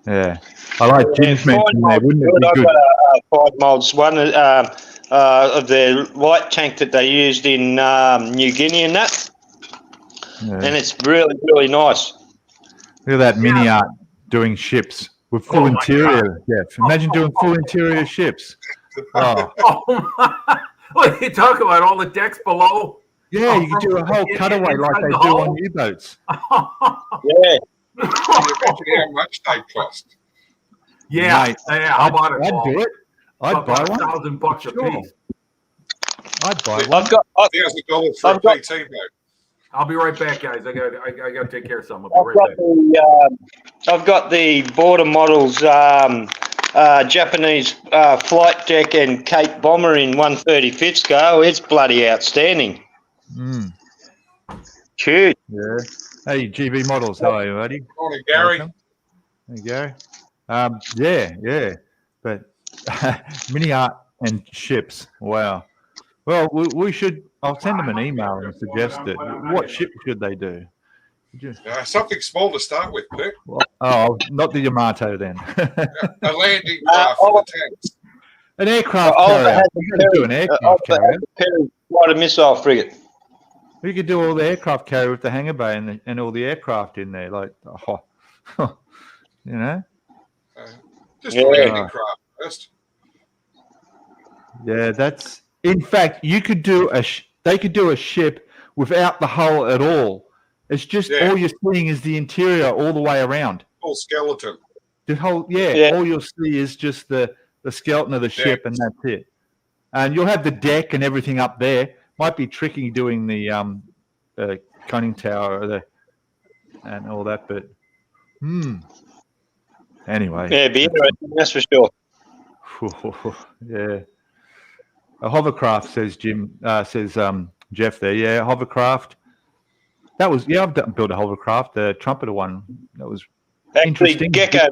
Yeah, I like Jim's mention there. Wouldn't it be good? Fine Molds, one of the light tank that they used in New Guinea and that. Yeah. And it's really, really nice. Look at that MiniArt doing ships with full interior. Jeff, imagine doing full interior ships. What, you talk about all the decks below? Yeah, you could do a whole cutaway like they do on U-boats. Yeah. Can you imagine how much they cost? Yeah, how about it? I'd do it. I'd buy one. $1,000 a piece. I'd buy one. I've got $1,000 for a PT boat. I'll be right back, guys. I got to take care of something. I'll be right back. I've got the Border Models Japanese flight deck and Cape Bomber in 1/35 scale. It's bloody outstanding. Huge. Yeah. Hey, GB Models. How are you, buddy? Morning, Gary. Welcome. There you go. But MiniArt and ships. Wow. Well, we should. I'll send them an email and suggest it. What ship should they do? Something small to start with, Pete. Not the Yamato then. A landing craft for the tanks. An aircraft carrier. You could do an aircraft carrier. Quite a missile frigate. We could do all the aircraft carrier with the hangar bay and all the aircraft in there, Just a landing craft first. Yeah, that's. In fact, you could do they could do a ship without the hull at all. It's just all you're seeing is the interior all the way around. Full skeleton. The whole all you'll see is just the skeleton of the ship, and that's it. And you'll have the deck and everything up there. Might be tricky doing the conning tower and all that, but anyway. Yeah, be interesting, that's for sure. Yeah. A hovercraft, says Jeff there. Yeah, hovercraft. That was I've built a hovercraft, the Trumpeter one. That was interesting. Gecko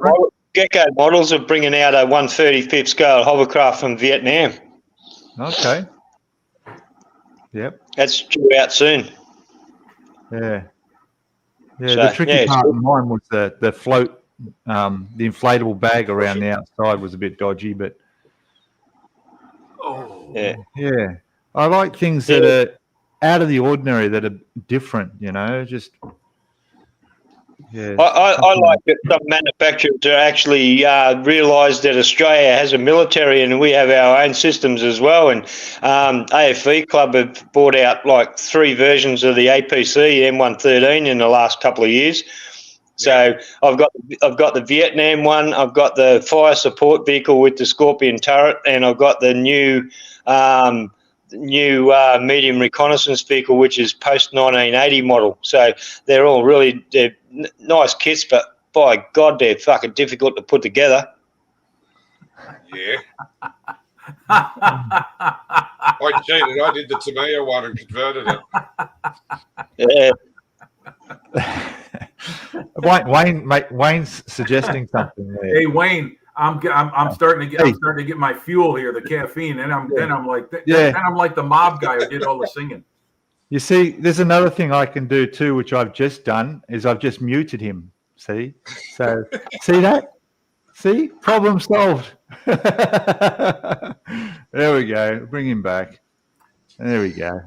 Models are bringing out a 1/35 scale hovercraft from Vietnam. Okay. Yep. That's due out soon. Yeah. Yeah. So, the tricky part of mine was the float, the inflatable bag around the outside was a bit dodgy, but. Yeah. I like things that are out of the ordinary, that are different, just Yeah, I like that some manufacturers are actually realised that Australia has a military and we have our own systems as well. And AFV Club have brought out like 3 versions of the APC M113 in the last couple of years. So I've got the Vietnam one, I've got the fire support vehicle with the Scorpion turret, and I've got the new medium reconnaissance vehicle, which is post 1980 model. So they're all they're nice kits, but by God, they're fucking difficult to put together. Yeah. I cheated. I did the Tamiya one and converted it. Yeah. Wayne's suggesting something there. Hey Wayne, I'm starting to get my fuel here, the caffeine, and then I'm like the mob guy who did all the singing. You see, there's another thing I can do too, which I've just done, is I've just muted him. See? So see that? See? Problem solved. There we go. Bring him back. There we go.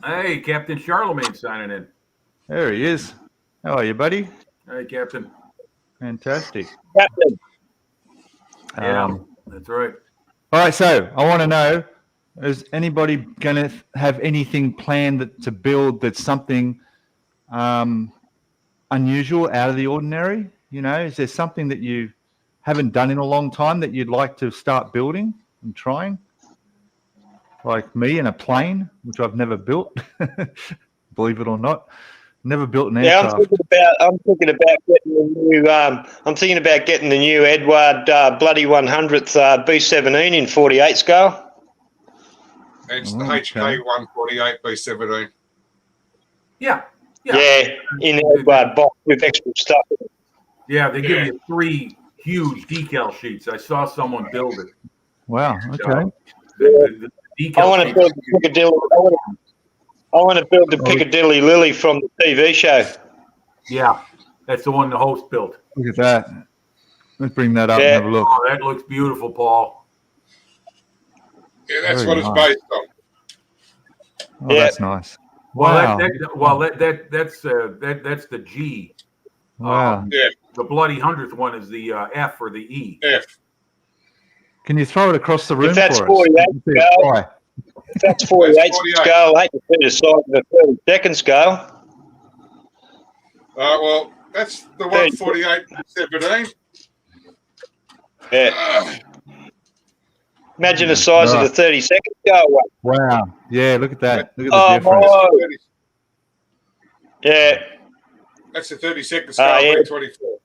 Hey, Captain Charlemagne signing in. There he is. How are you, buddy? Hey, Captain. Fantastic. Captain. Yeah, that's right. All right, so I want to know, is anybody going to have anything planned to build that's something unusual, out of the ordinary? You know, is there something that you haven't done in a long time that you'd like to start building and trying? Like me in a plane, which I've never built, believe it or not. Never built an aircraft. I'm thinking about getting the new Edward bloody 100th B17 in 48 scale. It's the HK 148 B17. Yeah. In Edward box with extra stuff. Yeah, they give you 3 huge decal sheets. I saw someone build it. Wow. Okay. The I want to build the Piccadilly. I want to build the Piccadilly Lily from the TV show. Yeah, that's the one the host built. Look at that. Let's bring that up and have a look. Oh, that looks beautiful, Paul. Yeah, that's Very what nice. it's based on. Oh, that's nice. Well, Wow. that's the G. Wow. The bloody 100th one is the F or the E. F. Can you throw it across the room If that's for 48 us? scale, if that's 48 scale, ain't the size of a 32nd scale. Well, that's the 148 17. Yeah. Imagine the size of the 32nd scale one. Wow. Yeah, look at that. Look at the difference. Yeah. That's the 32nd scale B24.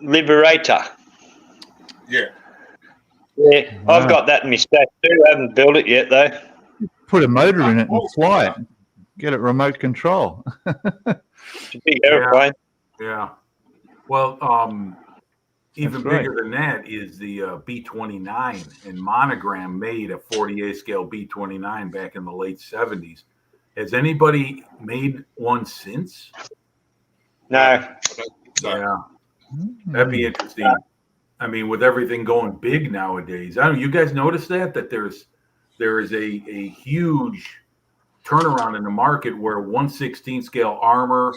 Liberator. Yeah. Yeah, Wow. I've got that in my stash too. I haven't built it yet though. Put a motor in it and fly it. Get it remote control. It's a big airplane. Yeah. Well, even right. bigger than that is the B-29, and Monogram made a 48 scale B-29 back in the late 70s. Has anybody made one since? No. Yeah. That'd be interesting. I mean, with everything going big nowadays, I don't. You guys notice that there is a huge turnaround in the market where 1/16 scale armor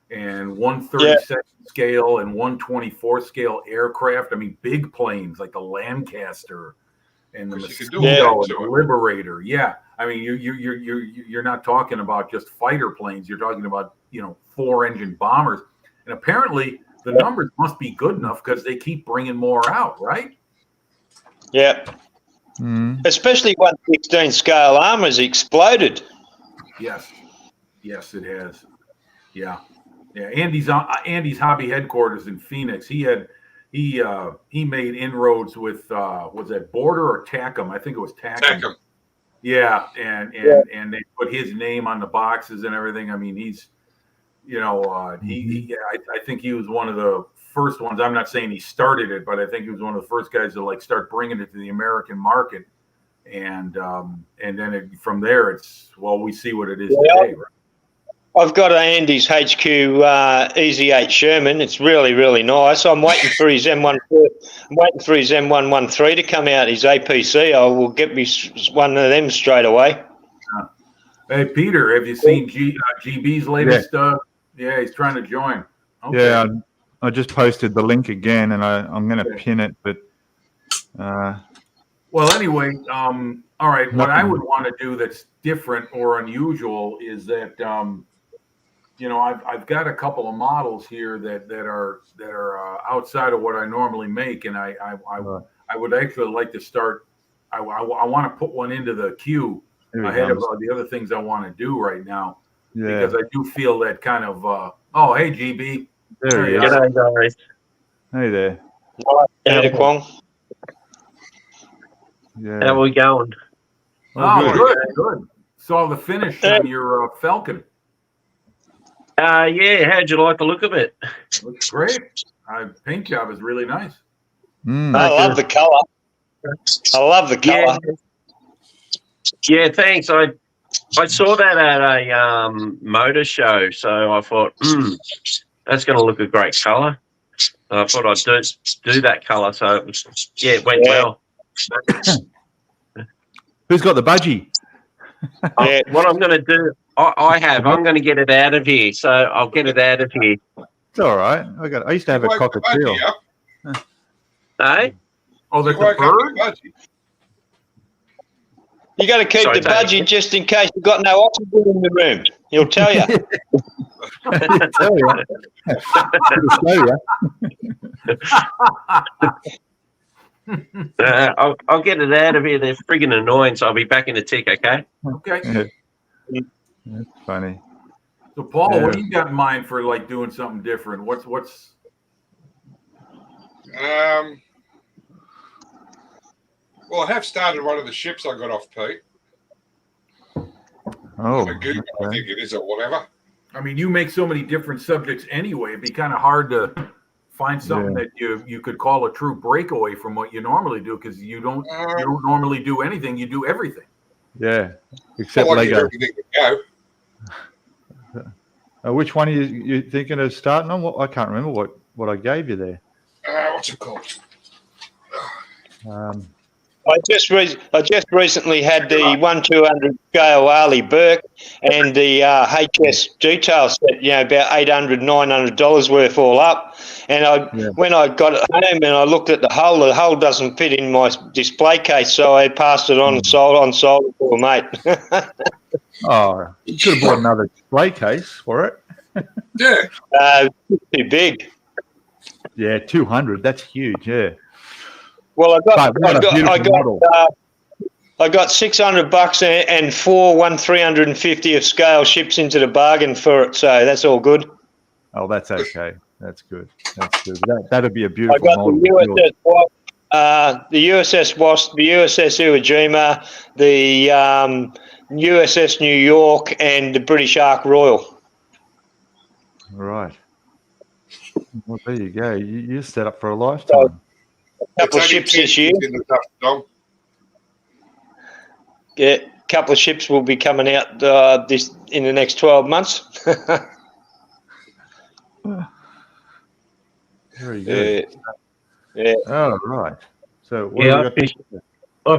and 1/32 scale and 1/24 scale aircraft. I mean, big planes like the Lancaster and the Mosquito and the Liberator. Yeah, I mean, you're not talking about just fighter planes. You're talking about 4-engine bombers, and apparently the numbers must be good enough because they keep bringing more out, right? Yeah. Mm. Especially 1/16 scale armor's exploded. Yes, it has. Yeah. Andy's hobby headquarters in Phoenix. He made inroads with was that Border or Tacom? I think it was Tacom. Yeah, and they put his name on the boxes and everything. I mean, he's I think he was one of the first ones. I'm not saying he started it, but I think he was one of the first guys to start bringing it to the American market. And then from there, we see what it is today. Right? I've got Andy's HQ Easy 8 Sherman. It's really, really nice. I'm waiting for his M1. I'm waiting for his M113 to come out. His APC. I will get me one of them straight away. Hey Peter, have you seen GB's latest Yeah, he's trying to join. Okay. Yeah, I just posted the link again, and I'm going to pin it. But well, anyway, all right. What I would want to do that's different or unusual is that I've got a couple of models here that are outside of what I normally make, and I would actually like to start. I want to put one into the queue ahead of the other things I want to do right now, because I do feel that kind of. Oh, hey, GB. There he is. G'day, guys. Hey there. Hey, Kwong. Yeah. How are we going? Oh, good. Saw the finish on your Falcon. Yeah, how'd you like the look of it? Looks great. Paint job is really nice. I love the color. I love the color. Yeah, thanks. I saw that at a motor show, so I thought, that's going to look a great color. I thought I'd do that color, so it went well. Who's got the budgie? What I'm going to do, I'm going to get it out of here, so I'll get it out of here. It's all right. I used to have a cockatiel. Hey? Oh, the bird? You got to keep the budgie just in case you've got no oxygen in the room. He'll tell you. I'll get it out of here. They're friggin' annoying, so I'll be back in a tick, okay? Okay. That's funny. So, Paul, what do you got in mind for like doing something different? What's? Well, I have started one of the ships I got off Pete. Oh, Google, I think it is, or whatever. I mean, you make so many different subjects anyway. It'd be kind of hard to find something that you could call a true breakaway from what you normally do, because you don't normally do anything. You do everything. Yeah, except Lego. Everything to go. Which one are you thinking of starting on? I can't remember what I gave you there. What's it called? I just recently had the 1/200 scale Arleigh Burke and the HS detail set, about $800-900 worth all up. And when I got it home and I looked at the hull doesn't fit in my display case, so I passed it on and sold it to a mate. Oh, you could have bought another display case for it. Yeah. Too big. Yeah, 200. That's huge. Yeah. Well, I got $600 and 4 1/350 of scale ships into the bargain for it, so that's all good. Oh, that's okay. That's good. That's good. That'd be a beautiful. I got the USS Wasp, the USS Iwo Jima, the USS New York, and the British Ark Royal. Right. Well, there you go. You're set up for a lifetime. A couple of ships this year. Yeah, a couple of ships will be coming out in the next 12 months. Very good. Yeah. Oh, right. So I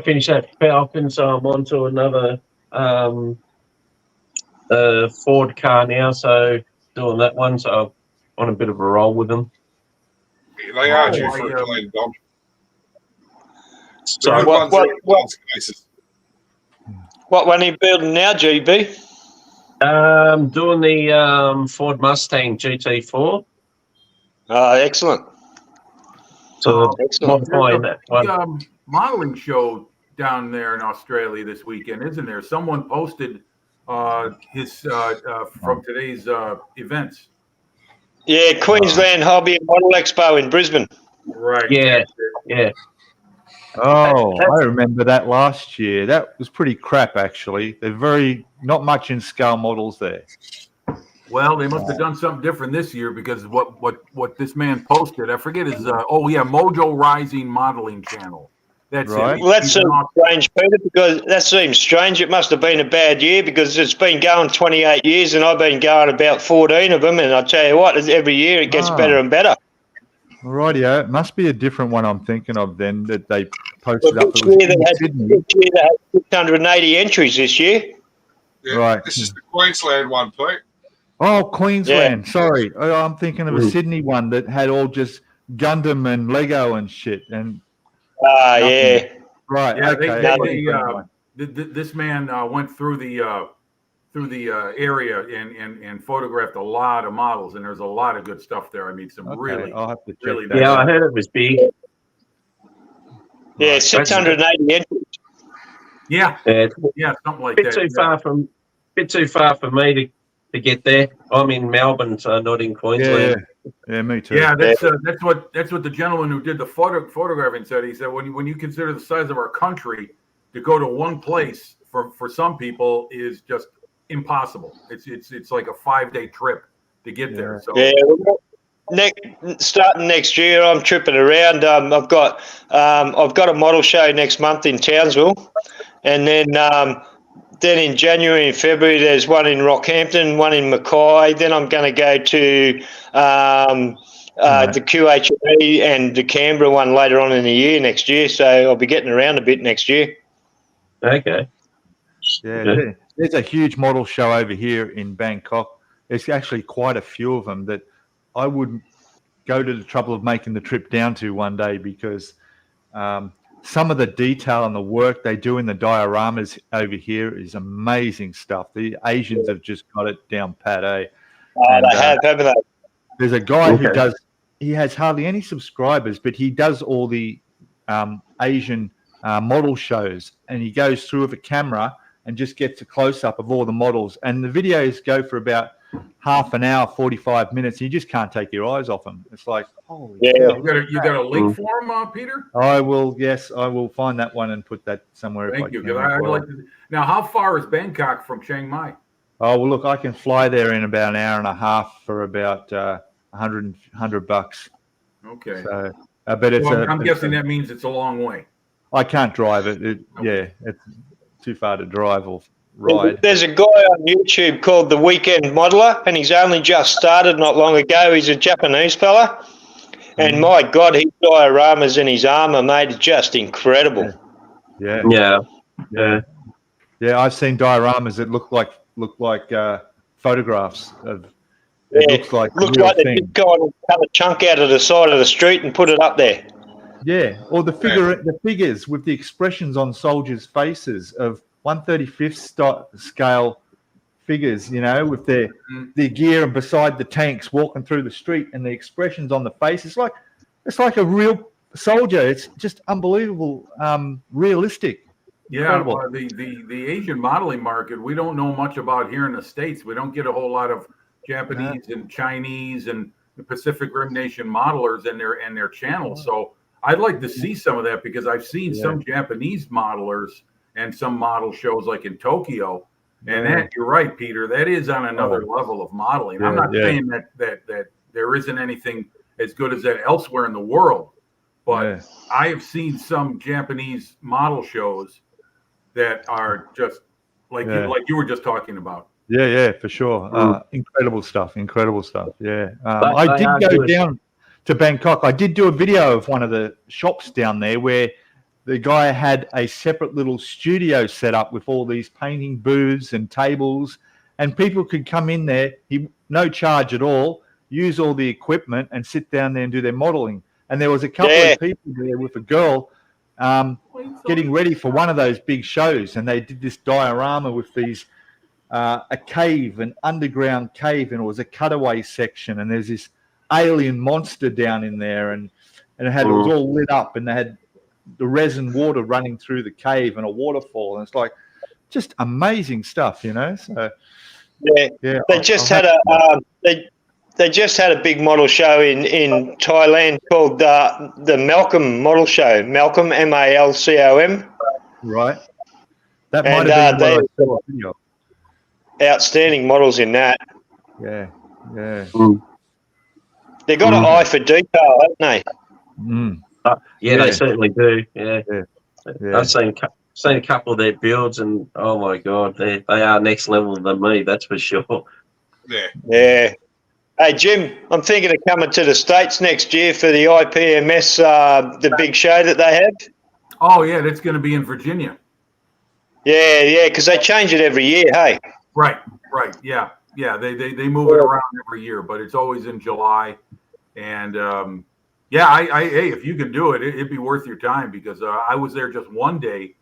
finished that Falcon, so I'm on to another Ford car now, so doing that one, so I'm on a bit of a roll with them. They are due for a clean, Dom. So what one are you building now, GB? Doing the Ford Mustang GT4. Excellent. So modifying that one. Modeling show down there in Australia this weekend, isn't there? Someone posted his from today's events. Yeah, Queensland Hobby and Model Expo in Brisbane. Right. Yeah. Oh, I remember that last year. That was pretty crap, actually. They're not much in scale models there. Well, they must have done something different this year, because what this man posted, I forget his Mojo Rising Modeling Channel. That's right. it. Well, that seems strange, Peter, because that seems strange. It must have been a bad year, because it's been going 28 years and I've been going about 14 of them, and I tell you what, every year it gets better and better. Rightio. It must be a different one I'm thinking of then that they posted up. This year they had 680 entries this year. Yeah, right. This is the Queensland one, Pete. Oh, Queensland. Yeah. Sorry. I'm thinking of a Sydney one that had all just Gundam and Lego and shit. And yeah. Right. Yeah, okay. This man went through the area and photographed a lot of models, and there's a lot of good stuff there. I mean, some really, I'll have to check really. Yeah, I heard it was big. Yeah, 680 entries. Yeah, something like that. Bit too far for me to get there. I'm in Melbourne, so not in Queensland. Yeah, me too. Yeah, that's what the gentleman who did the photographing said. He said when you consider the size of our country, to go to one place for some people is just impossible. It's like a 5-day trip to get there. So starting next year, I'm tripping around. I've got a model show next month in Townsville, and then in January and February there's one in Rockhampton, one in Mackay. Then I'm going to go to the QHE and the Canberra one later on in the year next year. So I'll be getting around a bit next year. Okay. Yeah, there's a huge model show over here in Bangkok. There's actually quite a few of them that I wouldn't go to the trouble of making the trip down to one day, because some of the detail and the work they do in the dioramas over here is amazing stuff. The Asians have just got it down pat, eh? They have, haven't they? There's a guy who he has hardly any subscribers, but he does all the Asian model shows, and he goes through with a camera and just gets a close-up of all the models. And the videos go for about half an hour, 45 minutes. You just can't take your eyes off them. It's like, holy hell. You got a link for him, Peter? I will. Yes, I will find that one and put that somewhere. Thank you. Now, how far is Bangkok from Chiang Mai? Oh, well, look, I can fly there in about an hour and a half for about $100. Okay. So, but it's. I'm guessing that means it's a long way. I can't drive it. Yeah, it's too far to drive or ride. There's a guy on YouTube called The Weekend Modeler, and he's only just started not long ago. He's a Japanese fella, and my God, his dioramas and his armor made just incredible. Yeah. I've seen dioramas that look like photographs of. It looks like they just gone and cut a chunk out of the side of the street and put it up there. Yeah, or the figures with the expressions on soldiers' faces of 1/35th scale figures, with their gear and beside the tanks walking through the street, and the expressions on the face. It's like a real soldier. It's just unbelievable, realistic. Yeah, well, the Asian modeling market, we don't know much about here in the States. We don't get a whole lot of Japanese and Chinese and the Pacific Rim Nation modelers and their channels. So I'd like to see some of that, because I've seen some Japanese modelers and some model shows like in Tokyo. And that, you're right, Peter, that is on another level of modeling. I'm not saying that there isn't anything as good as that elsewhere in the world, but I have seen some Japanese model shows that are just like you were just talking about. Yeah, for sure. Incredible stuff. Yeah. I did go down to Bangkok. I did do a video of one of the shops down there where the guy had a separate little studio set up with all these painting booths and tables, and people could come in there, no charge at all, use all the equipment and sit down there and do their modeling. And there was a couple of people there with a girl getting ready for one of those big shows, and they did this diorama with these a cave, an underground cave, and it was a cutaway section, and there's this alien monster down in there, and it was all lit up, and they had the resin water running through the cave and a waterfall, and it's like just amazing stuff, So they just had they just had a big model show in Thailand called the Malcolm Model Show. Malcolm, Malcom. Right. That might have been what I saw a video. Outstanding models in that. Yeah. They got an eye for detail, haven't they? They certainly do. Yeah. I've seen a couple of their builds, and oh my God, they are next level than me. That's for sure. Yeah. Hey Jim, I'm thinking of coming to the States next year for the IPMS, the big show that they have. Oh yeah, that's going to be in Virginia. Yeah, because they change it every year. Hey. Right. Yeah. They move it around every year, but it's always in July. And hey, if you can do it, it'd be worth your time, because I was there just one day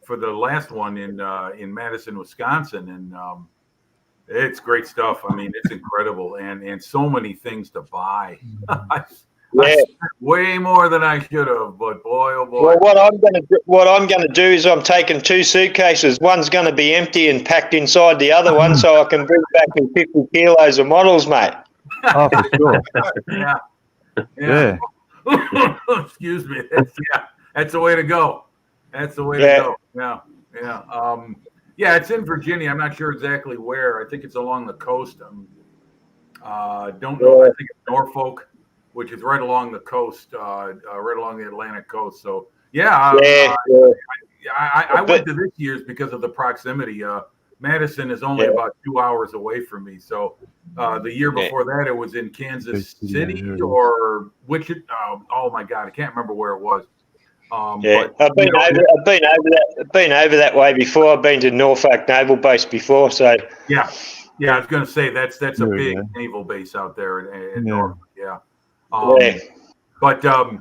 for the last one in Madison, Wisconsin, and it's great stuff. I mean, it's incredible, and so many things to buy. I spent way more than I should have, but boy, oh boy. Well, what I'm gonna do is I'm taking 2 suitcases. One's gonna be empty and packed inside the other one, so I can bring back in 50 kilos of models, mate. Oh, for sure. Yeah. Excuse me. That's the way to go. That's the way to go. Yeah. It's in Virginia. I'm not sure exactly where. I think it's along the coast. Don't know. I think it's Norfolk, which is right along the coast, right along the Atlantic coast. So I went to this year's because of the proximity. Madison is only about 2 hours away from me. So the year before that, it was in Kansas City or Wichita. Oh my God, I can't remember where it was. But, I've been over that way before. I've been to Norfolk Naval Base before. So yeah, I was going to say that's a big naval base out there in Norfolk. Yeah. But I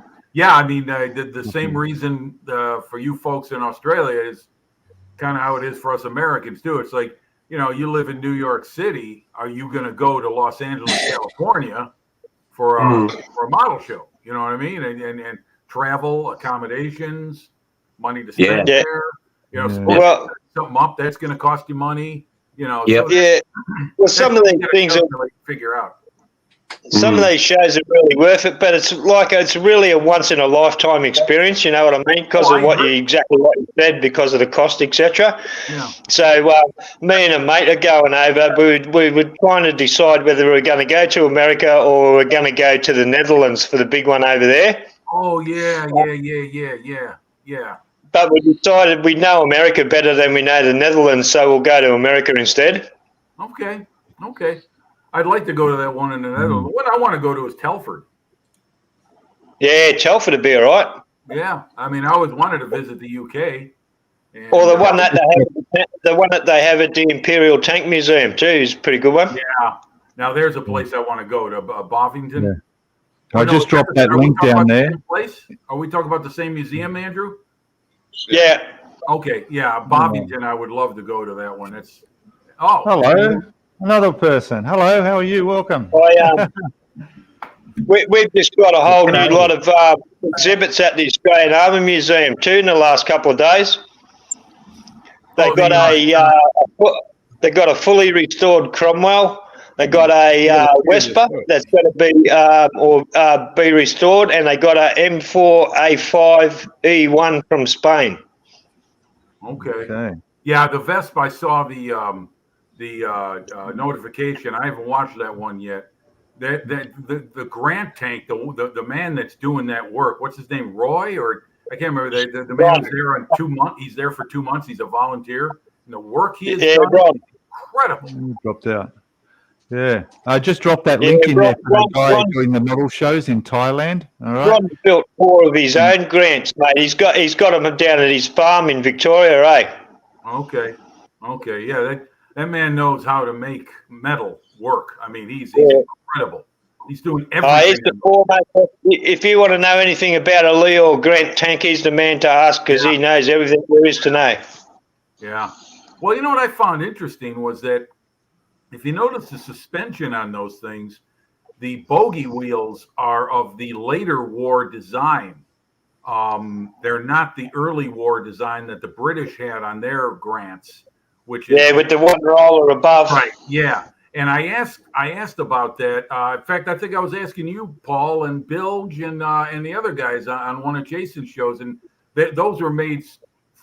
mean, the same reason for you folks in Australia is kind of how it is for us Americans too. It's like, you live in New York City. Are you going to go to Los Angeles, California for a model show? You know what I mean? And travel, accommodations, money to spend there. Something up that's going to cost you money. Well, some of these things figure out. Some of these shows are really worth it, but it's really a once in a lifetime experience. You know what I mean? Because of exactly what you said, because of the cost, etc. Yeah. So me and a mate are going over. We were trying to decide whether we're going to go to America or we're going to go to the Netherlands for the big one over there. Oh yeah. But we decided we know America better than we know the Netherlands, so we'll go to America instead. Okay. I'd like to go to that one in the Netherlands. What I want to go to is Telford. Yeah, Telford would be all right. Yeah, I mean, I always wanted to visit the UK. Or the one that they have at the Imperial Tank Museum too is a pretty good one. Yeah. Now there's a place I want to go to, Bovington. Yeah. I just dropped that link down there. Place? Are we talking about the same museum, Andrew? Yeah. Okay. Yeah, Bovington. I would love to go to that one. Hello. Another person. Hello, how are you? Welcome. We've just got a whole new lot of exhibits at the Australian Army Museum too in the last couple of days. They've got a fully restored Cromwell. They got a Vespa that's going to be restored, and they got a M4A5 E1 from Spain. Okay. Yeah, the Vespa. I saw the notification. I haven't watched that one yet. The Grant tank, the man that's doing that work. What's his name? Roy, or I can't remember. The man who's there on 2 months. He's there for 2 months. He's a volunteer. And the work he has done, incredible. Dropped out. Yeah, I just dropped that link in there for the guy doing the model shows in Thailand. All right. Ron built 4 of his own Grants, mate. He's got them down at his farm in Victoria, eh? Okay. Yeah, that man knows how to make metal work. I mean, he's incredible. He's doing everything. He's the foremost. If you want to know anything about a Leo Grant tank, he's the man to ask because he knows everything there is to know. Yeah. Well, you know what I found interesting was that if you notice the suspension on those things, the bogey wheels are of the later war design. They're not the early war design that the British had on their Grants, which is with the one roller above. Right. Yeah. And I asked about that. In fact, I think I was asking you, Paul, and Bilge, and the other guys on one of Jason's shows, and those were made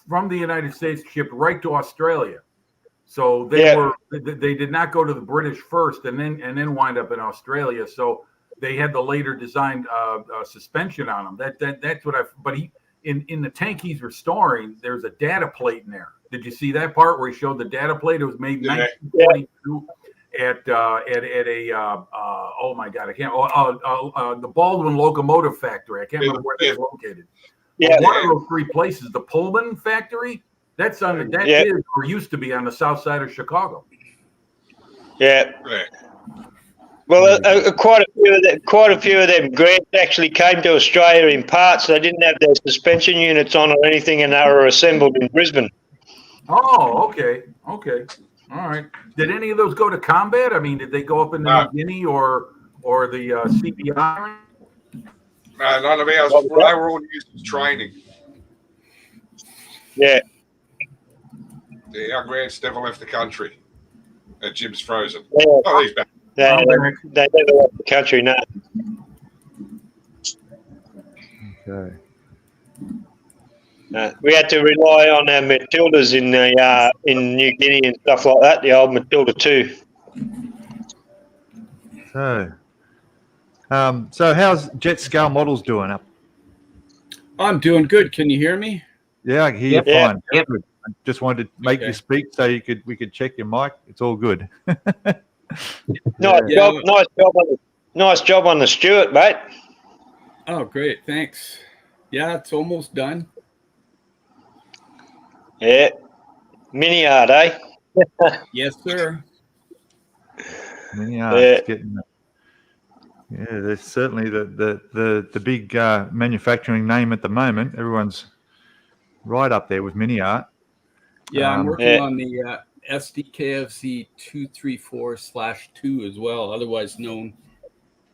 from the United States, shipped right to Australia. So they did not go to the British first and then wind up in Australia. So they had the later designed suspension on them. That's what in the tank he's restoring, there's a data plate in there. Did you see that part where he showed the data plate? It was made 1942 at a oh my God, I can't the Baldwin Locomotive Factory. I can't remember where they're located. Yeah, one of those 3 places, the Pullman Factory. That's is or used to be on the south side of Chicago. Yeah. Well, quite a few of them grants actually came to Australia in parts. They didn't have their suspension units on or anything, and they were assembled in Brisbane. Oh, okay. All right. Did any of those go to combat? I mean, did they go up in New Guinea or the CBI? No, none of ours. They were all used as training. Yeah. Yeah, our grants never left the country. And Jim's frozen. Yeah. Oh, he's back. They never left the country, no. Okay. We had to rely on our Matildas in New Guinea and stuff like that, the old Matilda 2. So how's Jet Scale Models doing up? I'm doing good. Can you hear me? Yeah, I can hear you fine. Yep. Good. I just wanted to make you speak so we could check your mic. It's all good. Nice job on the Stuart, mate. Oh, great. Thanks. Yeah, it's almost done. Yeah. MiniArt, eh? Yes, sir. MiniArt getting. Yeah, there's certainly the big manufacturing name at the moment. Everyone's right up there with MiniArt. Yeah, I'm working on the SDKFZ 234/2 as well, otherwise known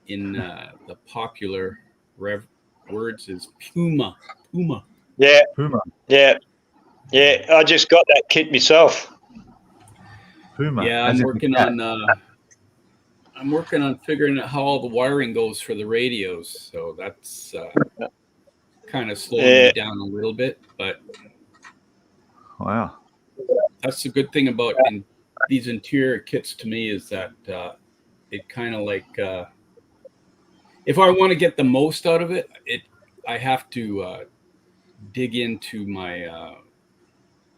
in the popular words as Puma. Yeah. Puma. Yeah. Yeah, I just got that kit myself. Puma. Yeah, I'm working on figuring out how all the wiring goes for the radios. So that's kind of slowing me down a little bit, but wow. That's the good thing about these interior kits to me is that it kind of like if I want to get the most out of it, I have to dig into my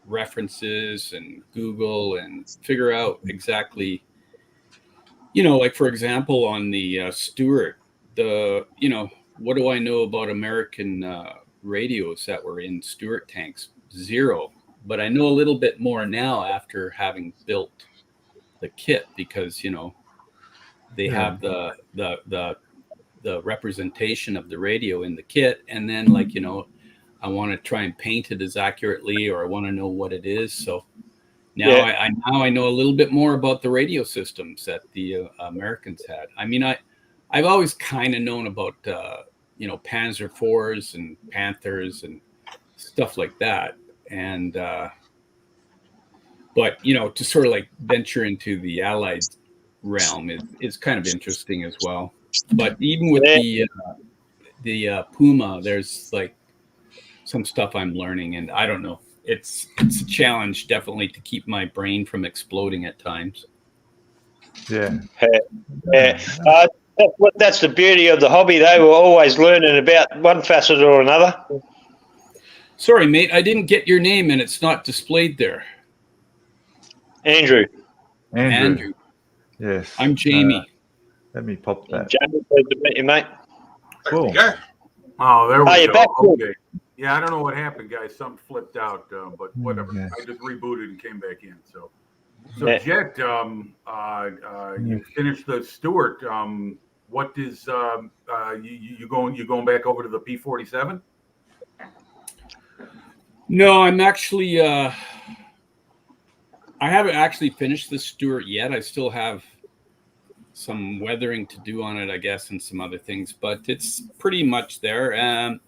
references and Google and figure out exactly, like for example on the Stuart, what do I know about American radios that were in Stuart tanks? Zero. But I know a little bit more now after having built the kit because they have the representation of the radio in the kit, and then I want to try and paint it as accurately, or I want to know what it is. So now I know a little bit more about the radio systems that the Americans had. I mean, I've always kind of known about Panzer IVs and Panthers and stuff like that. And but to sort of like venture into the Allied realm is kind of interesting as well. But even with the Puma, there's like some stuff I'm learning, and I don't know. It's a challenge definitely to keep my brain from exploding at times. Yeah. That's the beauty of the hobby. They were always learning about one facet or another. Sorry, mate, I didn't get your name, and it's not displayed there. Andrew. Yes. I'm Jamie. Let me pop that. Jamie, pleased to meet you, mate. Cool. Oh, there we go. You're back. Okay. Yeah, I don't know what happened, guys. Something flipped out, but whatever. Yeah. I just rebooted and came back in. So Jet, you finished the Stuart. What is you going back over to the P-47? No, I'm actually I haven't actually finished the Stuart yet. I still have some weathering to do on it, I guess, and some other things, but it's pretty much there.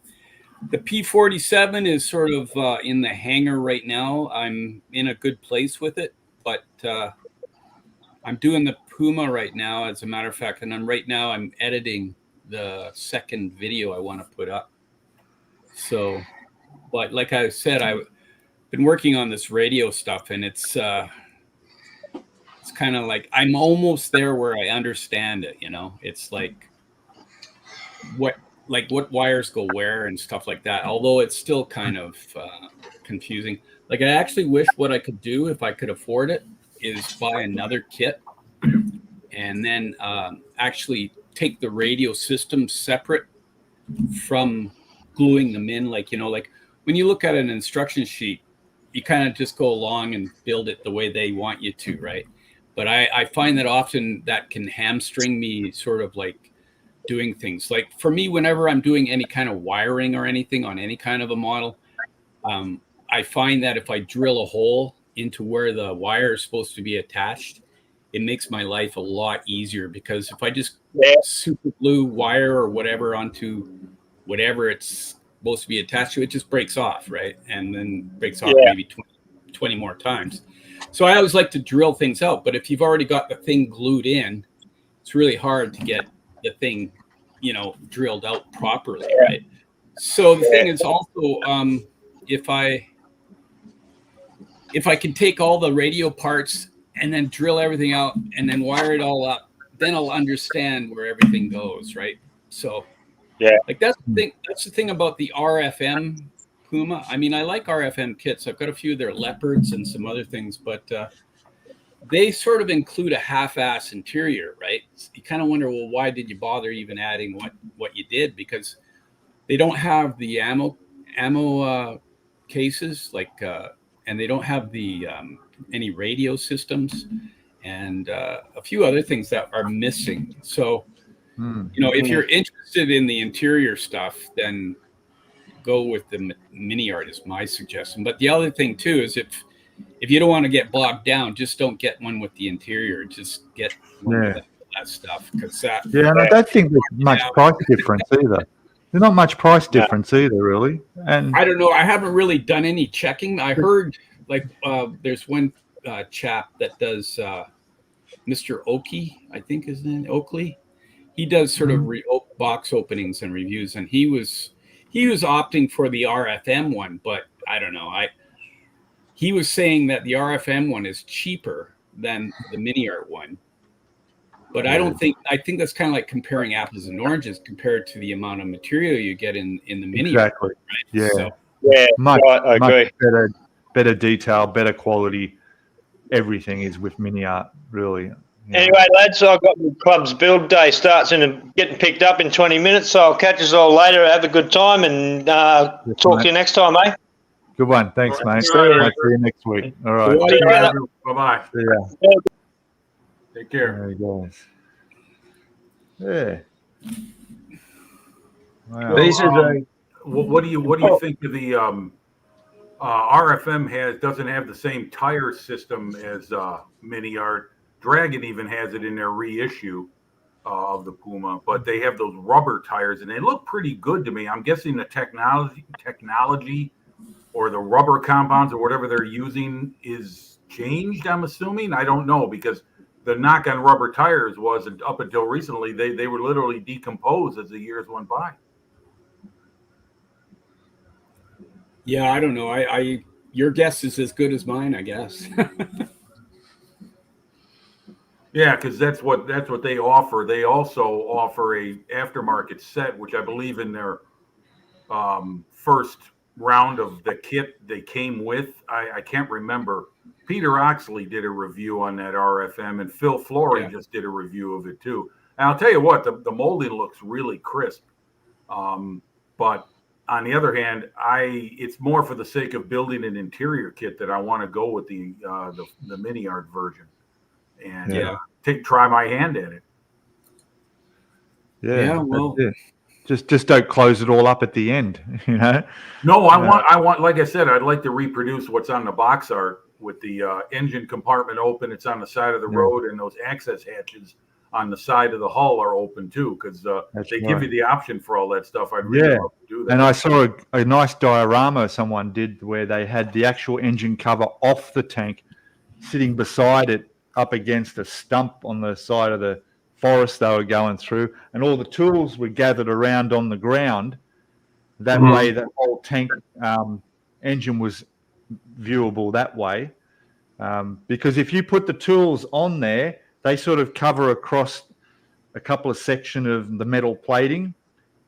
The P-47 is sort of in the hangar right now. I'm in a good place with it, but I'm doing the Puma right now, as a matter of fact, and I'm editing the second video I want to put up. So, but like I said, I've been working on this radio stuff, and it's kind of like I'm almost there where I understand it. It's like what wires go where and stuff like that. Although it's still kind of confusing. Like I actually wish what I could do if I could afford it is buy another kit and then actually take the radio system separate from gluing them in. Like when you look at an instruction sheet, you kind of just go along and build it the way they want you to, right? But I find that often that can hamstring me sort of like doing things. Like for me, whenever I'm doing any kind of wiring or anything on any kind of a model, I find that if I drill a hole into where the wire is supposed to be attached, it makes my life a lot easier, because if I just super glue wire or whatever onto whatever it's supposed to be attached to, it just breaks off, right? And then breaks off maybe 20 more times. So I always like to drill things out, but if you've already got the thing glued in, it's really hard to get the thing, drilled out properly, right? So the thing is also, if I can take all the radio parts and then drill everything out and then wire it all up, then I'll understand where everything goes, right? So like that's the thing about the RFM Puma. I mean, I like RFM kits. I've got a few of their Leopards and some other things, but they sort of include a half-ass interior, right? You kind of wonder, well, why did you bother even adding what you did? Because they don't have the ammo cases, like, and they don't have the any radio systems, and a few other things that are missing. So, if you're interested in the interior stuff, then go with the MiniArt is my suggestion. But the other thing too is if you don't want to get bogged down, just don't get one with the interior. Just get one with that stuff, because that. Yeah, and I don't think there's much price difference either. There's not much price difference either, really. And I don't know. I haven't really done any checking. I heard there's one chap that does Mr. Oakley, I think his name Oakley. He does sort of box openings and reviews, and he was opting for the RFM one, but I don't know. He was saying that the RFM one is cheaper than the MiniArt one, but I think that's kind of like comparing apples and oranges compared to the amount of material you get in the MiniArt. Exactly. Right? Yeah. So, much agree. Better detail, better quality. Everything is with MiniArt, really. Anyway, lads, I've got the club's build day starts and getting picked up in 20 minutes, so I'll catch us all later. Have a good time, and talk to you next time, eh? Good one. Thanks, mate. See you. I'll see you next week. All right. Bye-bye. See ya. Take care. There he goes. Yeah. Wow. What do you think of the RFM doesn't have the same tire system as MiniArt. Dragon even has it in their reissue of the Puma, but they have those rubber tires and they look pretty good to me. I'm guessing the technology or the rubber compounds or whatever they're using is changed, I'm assuming. I don't know, because the knock on rubber tires was, up until recently, they were literally decomposed as the years went by. Yeah, I don't know. Your guess is as good as mine, I guess. Yeah, because that's what they offer. They also offer a aftermarket set, which I believe in their first round of the kit they came with. I can't remember. Peter Oxley did a review on that RFM, and Phil Flory just did a review of it too. And I'll tell you what, the molding looks really crisp. But on the other hand, it's more for the sake of building an interior kit that I want to go with the MiniArt version and try my hand at it. Yeah, well, just don't close it all up at the end, No, I want, like I said, I'd like to reproduce what's on the box art with the engine compartment open. It's on the side of the road, and those access hatches on the side of the hull are open too, because they give you the option for all that stuff. I'd really love to do that. And I saw a nice diorama someone did where they had the actual engine cover off the tank, sitting beside it up against a stump on the side of the forest they were going through, and all the tools were gathered around on the ground. That way, the whole tank engine was viewable that way. Because if you put the tools on there, they sort of cover across a couple of sections of the metal plating,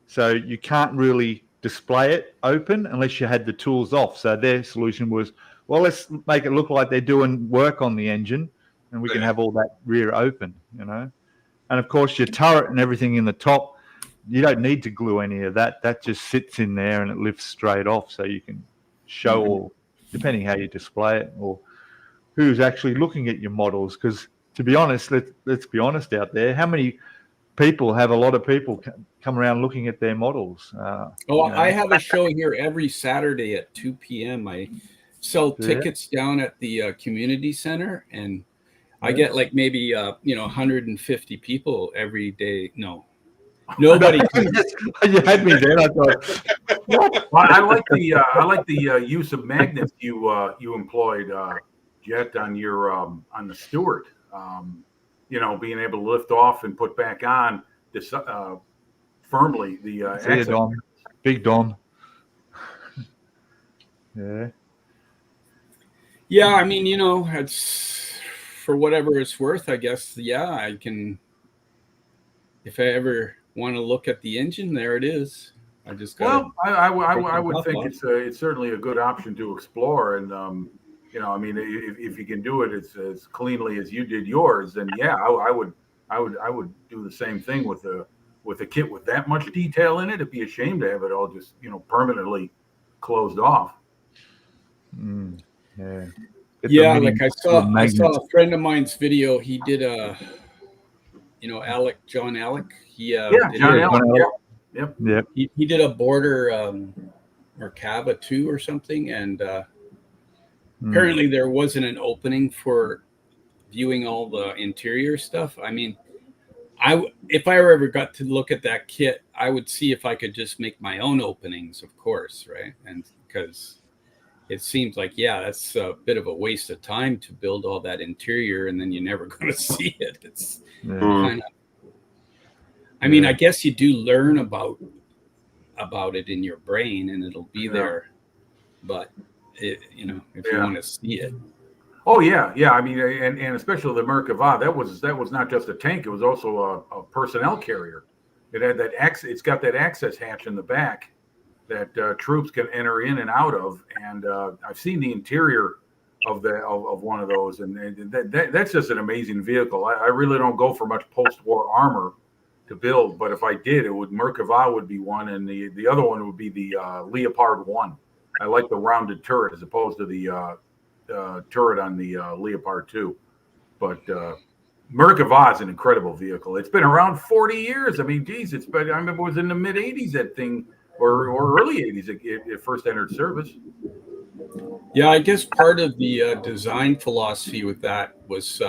so you can't really display it open unless you had the tools off. So their solution was, well, let's make it look like they're doing work on the engine, and we can have all that rear open, And of course, your turret and everything in the top, you don't need to glue any of that. That just sits in there and it lifts straight off, so you can show all, depending how you display it or who's actually looking at your models, because to be honest, let's be honest out there. How many people have a lot of people come around looking at their models? I have a show here every Saturday at 2 p.m. I sell tickets down at the community center, and I get like maybe 150 people every day. No, nobody. You had me there. I thought, what? Well, I like the use of magnets you employed, Jet, on your on the Stewart. Being able to lift off and put back on this firmly the access. Dom. Big Dom. Yeah. Yeah, I mean, it's for whatever it's worth, I guess. Yeah, I can. If I ever want to look at the engine, there it is. I just got. Well, I would think it's certainly a good option to explore, and I mean, if you can do it as cleanly as you did yours, then yeah, I would do the same thing with a kit with that much detail in it. It'd be a shame to have it all just permanently closed off. Yeah. Yeah, like I saw a friend of mine's video. He did John Alec. John Alec. Yep. He did a border Merkava 2 or something, and apparently there wasn't an opening for viewing all the interior stuff. I mean, if I ever got to look at that kit, I would see if I could just make my own openings, of course, right? And because it seems like, that's a bit of a waste of time to build all that interior, and then you're never going to see it. It's kind of. I mean, I guess you do learn about it in your brain, and it'll be there, but if you want to see it. Oh yeah. I mean, and especially the Merkava, that was not just a tank; it was also a personnel carrier. It had that It's got that access hatch in the back that troops can enter in and out of. And I've seen the interior of one of those, and that's just an amazing vehicle. I really don't go for much post-war armor to build, but if I did, Merkava would be one, and the other one would be the Leopard 1. I like the rounded turret as opposed to the turret on the Leopard 2. But Merkava is an incredible vehicle. It's been around 40 years. I mean, geez, I remember it was in the mid 80s, that thing, or early 80s it first entered service. Yeah, I guess part of the design philosophy with that was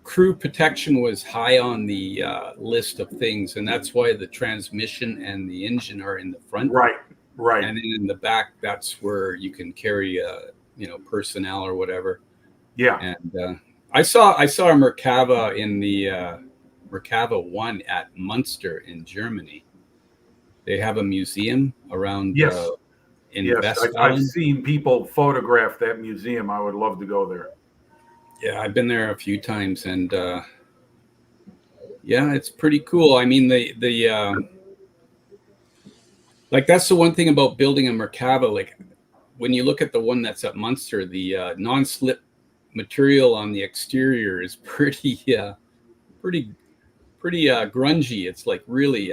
crew protection was high on the list of things, and that's why the transmission and the engine are in the front. Right. And then in the back, that's where you can carry personnel or whatever. Yeah. And I saw a Merkava in the Merkava 1 at Munster in Germany. They have a museum around in Westfalen. I've seen people photograph that museum. I would love to go there. Yeah, I've been there a few times, and it's pretty cool. I mean, the like, that's the one thing about building a Merkava. Like, when you look at the one that's at Munster, the non-slip material on the exterior is pretty grungy. It's like really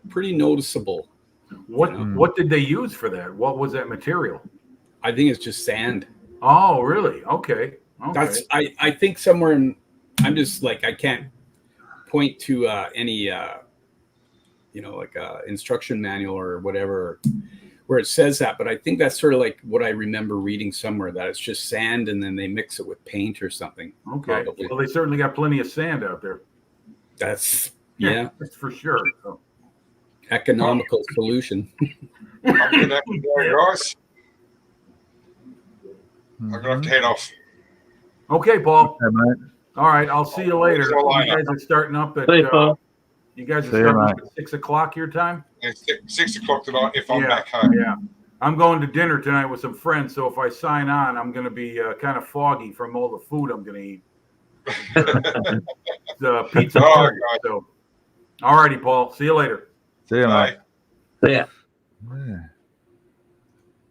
pretty noticeable. What did they use for that? What was that material? I think it's just sand. Oh, really? Okay. That's I think somewhere in, I'm just like, I can't point to any like a instruction manual or whatever where it says that, but I think that's sort of like what I remember reading somewhere, that it's just sand and then they mix it with paint or something. Okay. Probably. Well, they certainly got plenty of sand out there. That's that's for sure. So. Economical solution. I'm gonna have to go, guys. I'm gonna have to head off. Okay, Paul. Hey, mate. All right, I'll see you later. You guys are starting up at. You guys are starting up at 6 o'clock your time. It's 6 o'clock tonight. If I'm back home. Yeah, I'm going to dinner tonight with some friends. So if I sign on, I'm going to be kind of foggy from all the food I'm going to eat. It's pizza. So, all righty, Paul. See you later. See you, mate. Yeah.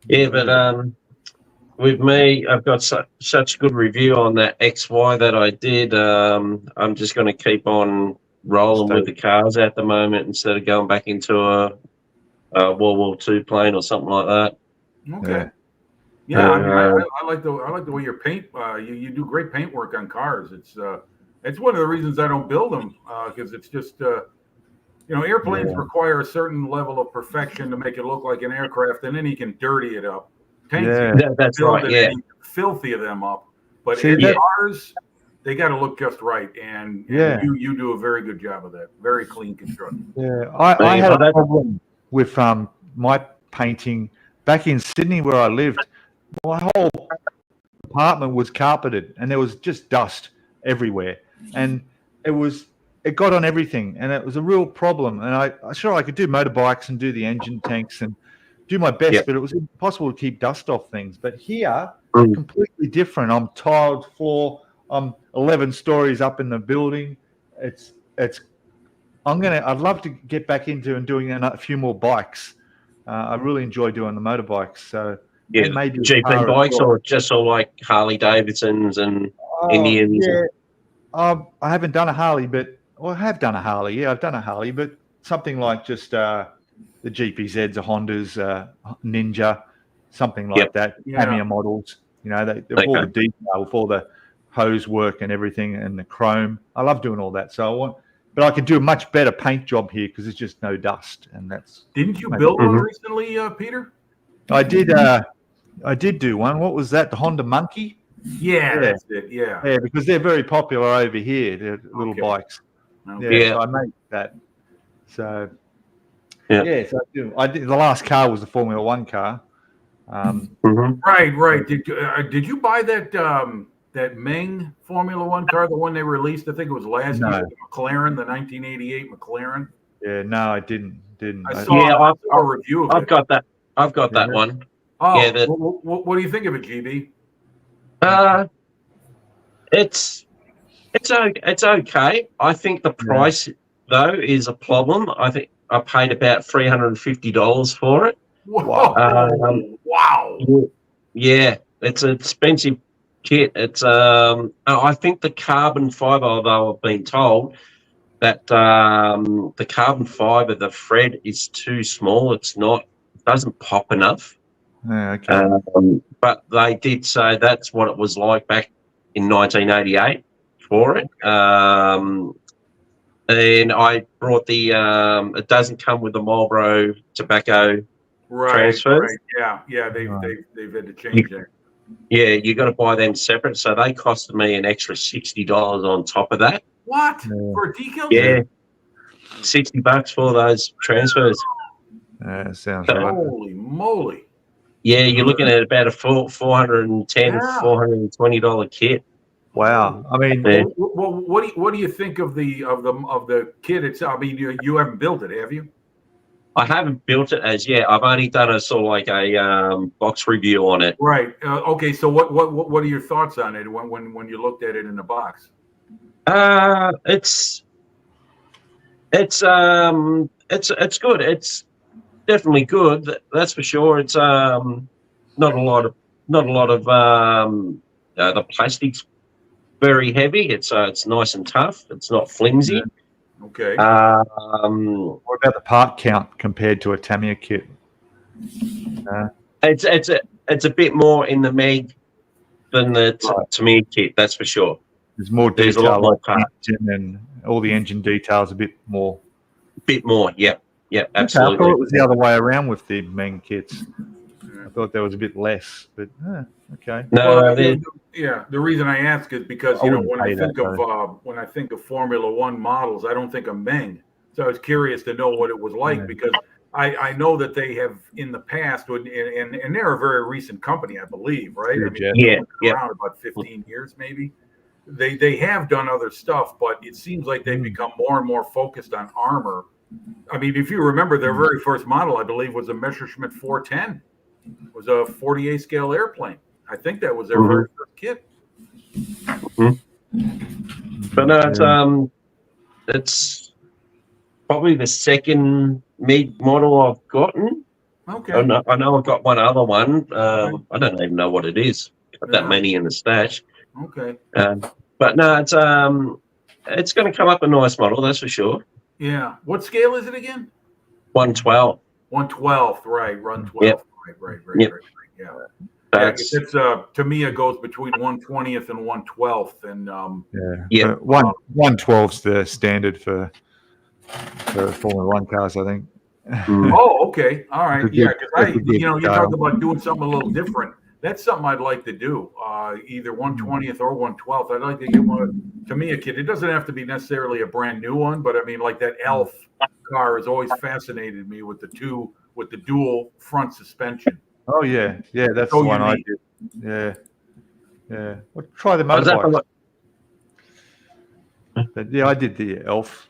Yeah, but with me, I've got such good review on that XY that I did. I'm just going to keep on rolling with the cars at the moment instead of going back into a World War II plane or something like that. Okay. Yeah, I mean, I like the way you paint. You do great paint work on cars. It's one of the reasons I don't build them because it's just airplanes require a certain level of perfection to make it look like an aircraft, and then you can dirty it up. Tanks, that's right. Yeah, filthy them up. But cars, they got to look just right, and you do a very good job of that. Very clean construction. Yeah, I had a problem with my painting back in Sydney where I lived. My whole apartment was carpeted, and there was just dust everywhere, and it got on everything, and it was a real problem. And I could do motorbikes and do the engine tanks and do my best, but it was impossible to keep dust off things. But here, completely different. I'm tiled floor. I'm 11 stories up in the building. I'd love to get back into and doing a few more bikes. I really enjoy doing the motorbikes. So maybe GP bikes or just all like Harley Davidsons and Indians. Yeah. I haven't done a Harley, I have done a Harley. Yeah, I've done a Harley, but something like just the GPZs, the Hondas, Ninja, something like that. Tamiya models. They've all the detail for the hose work and everything, and the chrome. I love doing all that. But I could do a much better paint job here because there's just no dust, and that's. Didn't you build one recently, Peter? I did. I did do one. What was that? The Honda Monkey. Yeah, that's it. Yeah, because they're very popular over here. They're little bikes. So I made that. So so I did. The last car was the Formula One car. Right. Did you buy that Meng Formula One car, the one they released? I think it was last year, the McLaren, the 1988 McLaren. Yeah, no, I didn't. I saw a review of it. I've got that. I've got that one. Oh, yeah. What do you think of it, GB? It's okay. I think the price though is a problem. I think I paid about $350 for it. Wow. Yeah, it's an expensive kit. It's I think the carbon fiber, although I've been told that the carbon fiber, the thread is too small. It doesn't pop enough. Yeah, okay. But they did say that's what it was like back in 1988 for it. And I brought the it doesn't come with the Marlboro tobacco transfers. Right. Yeah, they've had to change that. Yeah, you got to buy them separate. So they costed me an extra $60 on top of that. What? For a decal? Yeah. $60 for those transfers. Sounds right. Holy moly. Yeah, you're looking at about a $410, $420 kit. Wow. I mean, what do you think of the kit itself? I mean, you haven't built it, have you? I haven't built it as yet. I've only done a sort of like a box review on it. Right. Okay. So what are your thoughts on it when you looked at it in the box? It's good. It's definitely good. That's for sure. It's not a lot of the plastic's very heavy. It's nice and tough. It's not flimsy. Yeah. Okay. What about the part count compared to a Tamiya kit? It's a bit more in the Meg than the Tamiya kit. That's for sure. There's more detail, a lot more engine and all the engine details a bit more. Yep, absolutely. Okay, I thought it was the other way around with the Meng kits. I thought there was a bit less, but okay. No, the reason I ask is because when I think of Formula One models, I don't think of Meng. So I was curious to know what it was like because I know that they have in the past, and they're a very recent company, I believe, right? I mean, around about 15 years maybe. They have done other stuff, but it seems like they've become more and more focused on armor. I mean, if you remember, their very first model, I believe, was a Messerschmitt 410. It was a 48 scale airplane. I think that was their very first kit. But no, it's probably the second Meg model I've gotten. Okay. I know I've got one other one. I don't even know what it is. Got that many in the stash. Okay. But no, it's going to come up a nice model, that's for sure. Yeah. What scale is it again? 112. 112th, right? Run 12th. Yep. Right. Yep. Yeah. That's Tamiya goes between 1/20th and 1/12th, and 1/12's the standard for Formula One cars, I think. Oh, okay, all right, yeah, because you talk car. about doing something a little different. That's something I'd like to do, either 1/20th or 1/12th. I'd like to get one Tamiya kit. It doesn't have to be necessarily a brand new one, but I mean, like that Elf car has always fascinated me with the dual front suspension. Oh yeah, that's the one I did. Yeah. Well, try the motorbike. But yeah, I did the Elf.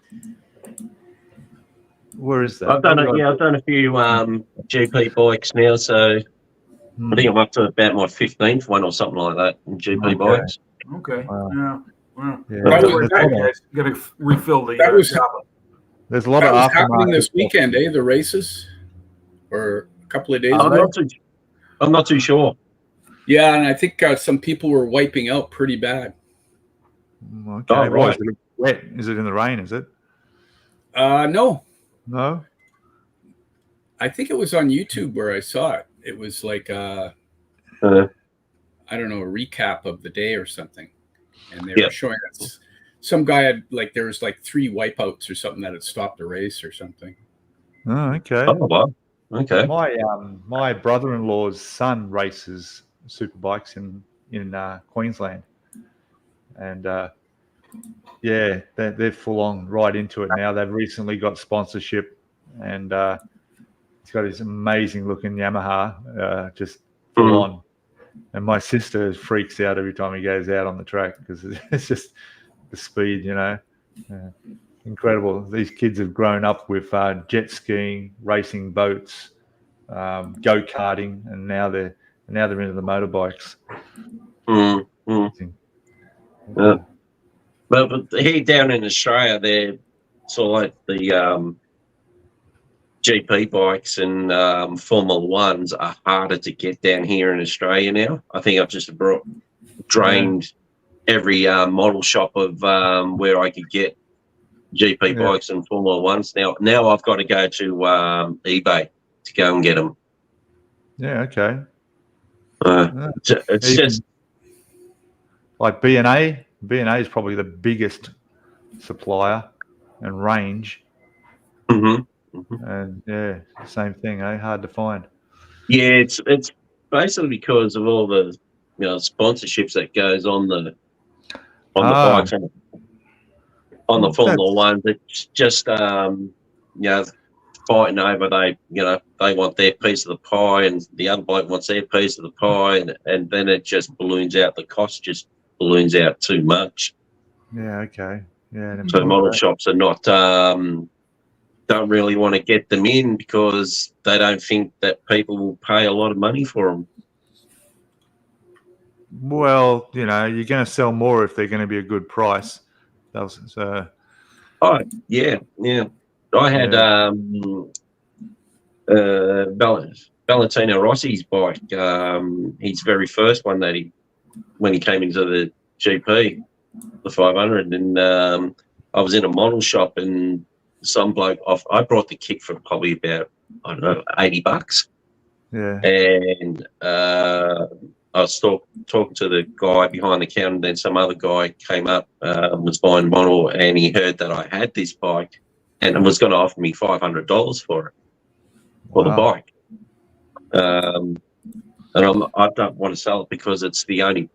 Where is that? I've done a few GP bikes now, so I think I'm up to about my 15th one or something like that in GP bikes. Okay. Wow. Yeah. Got to refill the. There's a lot of happening this weekend, the races, or a couple of days ago. I'm not too sure. Yeah, and I think some people were wiping out pretty bad. Okay. Oh, right. Is it wet? Is it in the rain? Is it? No. No. I think it was on YouTube where I saw it. It was like I don't know, a recap of the day or something, and they were showing us. Some guy had there was 3 wipeouts or something that had stopped the race or something. Oh, okay. Oh, wow. Okay. My brother-in-law's son races superbikes in Queensland, and they're full on right into it now. They've recently got sponsorship, and he's got this amazing looking Yamaha, just full on. And my sister freaks out every time he goes out on the track because it's just the speed, incredible. These kids have grown up with jet skiing, racing boats, go-karting, and now they're into the motorbikes. But here down in Australia, they're sort of like the GP bikes and Formula Ones are harder to get down here in Australia now. I think I've just drained every model shop of where I could get GP bikes and Formula Ones. Now I've got to go to eBay to go and get them. Yeah, okay. It's just like B&A. B&A is probably the biggest supplier and range. And same thing, hard to find. Yeah, it's basically because of all the sponsorships that goes on the bikes on the Formula Ones. It's just fighting over they want their piece of the pie, and the other bloke wants their piece of the pie, and then it just balloons out. The cost just balloons out too much. Yeah, okay. Yeah. So model shops are not don't really want to get them in because they don't think that people will pay a lot of money for them. Well, you're going to sell more if they're going to be a good price. So. Oh yeah. I had Valentino Rossi's bike. His very first one when he came into the GP, the 500, and I was in a model shop and some bloke I brought the kit for probably about $80. Yeah. And I was talking to the guy behind the counter, and then some other guy came up, was buying a model, and he heard that I had this bike and was going to offer me $500 for the bike. And I don't want to sell it because it's the only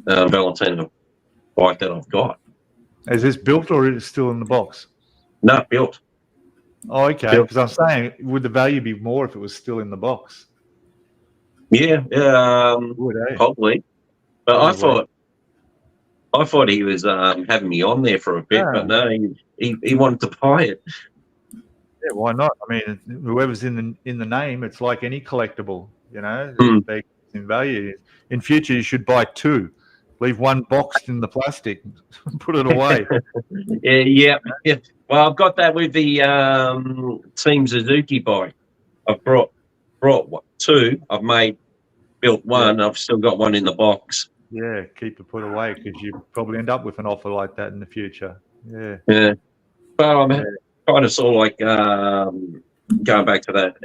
Valentino bike that I've got. Is this built or is it still in the box? Not built. Oh, okay. Because I'm saying, would the value be more if it was still in the box? Yeah, probably. But probably. I thought he was having me on there for a bit, but no, he wanted to buy it. Yeah, why not? I mean, whoever's in the name, it's like any collectible, they in value. In future, you should buy 2. Leave one boxed in the plastic, put it away. Yeah. Well, I've got that with the Team Suzuki bike. I've brought 2. I've built one. I've still got one in the box. Yeah, keep it put away because you probably end up with an offer like that in the future. Yeah. Yeah. Well, I'm kind of sort of like going back to that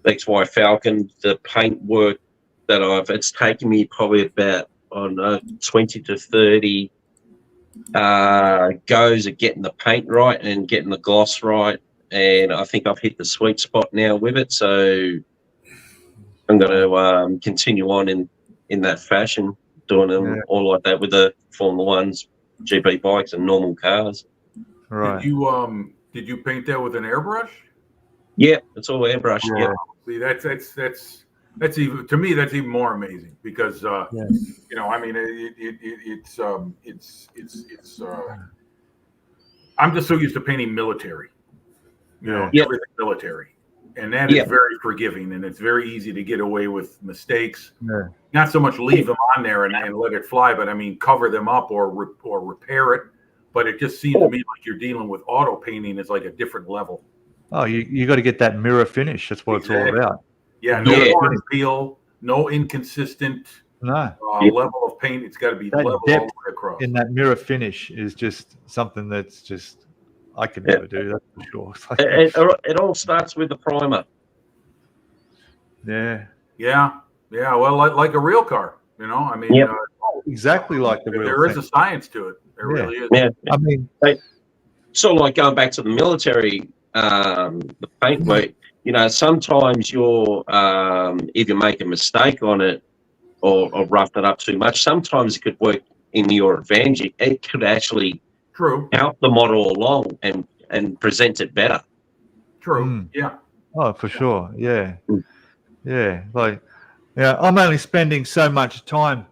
XY Falcon. The paint work that it's taken me probably about 20 to 30 goes at getting the paint right and getting the gloss right, and I think I've hit the sweet spot now with it. So I'm going to continue on in that fashion, doing them all like that with the Formula Ones, GP bikes, and normal cars. Right. Did you paint that with an airbrush? Yeah, it's all airbrush. Yeah. See, that's even, to me, that's even more amazing because you know, I mean, it's I'm just so used to painting military, you know, everything military, and that is very forgiving, and it's very easy to get away with mistakes. Yeah. Not so much leave them on there and let it fly, but I mean cover them up or repair it. But it just seems to me like you're dealing with auto painting is like a different level. Oh, you got to get that mirror finish. That's what it's all about. Yeah, no water peel, no inconsistent level of paint. It's got to be level all the way across. In that mirror finish is just something that's just I could never do. That's for sure. It all starts with the primer. Yeah. Well, like a real car, you know. I mean, exactly like the real. There is a science to it. There really is. Yeah. I mean, sort of like going back to the military, the paint work. You know, sometimes you're if you make a mistake on it or rough it up too much, sometimes it could work in your advantage. It could actually help the model along and present it better. True. Yeah. Oh, for sure. Yeah. Yeah. Like, I'm only spending so much time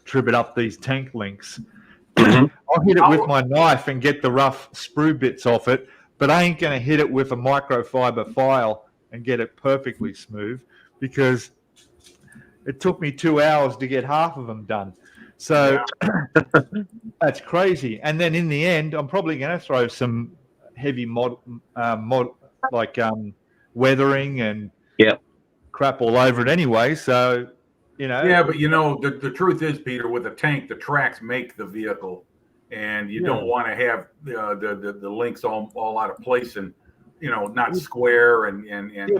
tripping up these tank links. I'll hit it with my knife and get the rough sprue bits off it, but I ain't going to hit it with a microfiber file and get it perfectly smooth because it took me 2 hours to get half of them done. So that's crazy. And then in the end, I'm probably going to throw some heavy weathering and crap all over it anyway. So, you know. Yeah, but you know, the truth is, Peter, with a tank, the tracks make the vehicle. And you don't want to have the links all out of place and, you know, not square and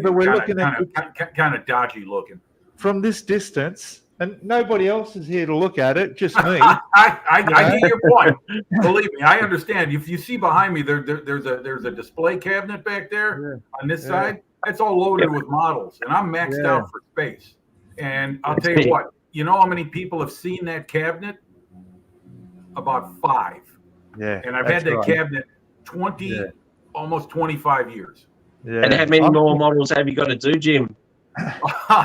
but we're looking at kind of dodgy looking. From this distance, and nobody else is here to look at it, just me. I get your point. Believe me, I understand. If you see behind me, there's a display cabinet back there on this side. It's all loaded with models, and I'm maxed out for space. And I'll tell you what, you know how many people have seen that cabinet? About 5. Yeah. And I've had that cabinet almost 25 years. Yeah. And how many more models have you got to do, Jim? I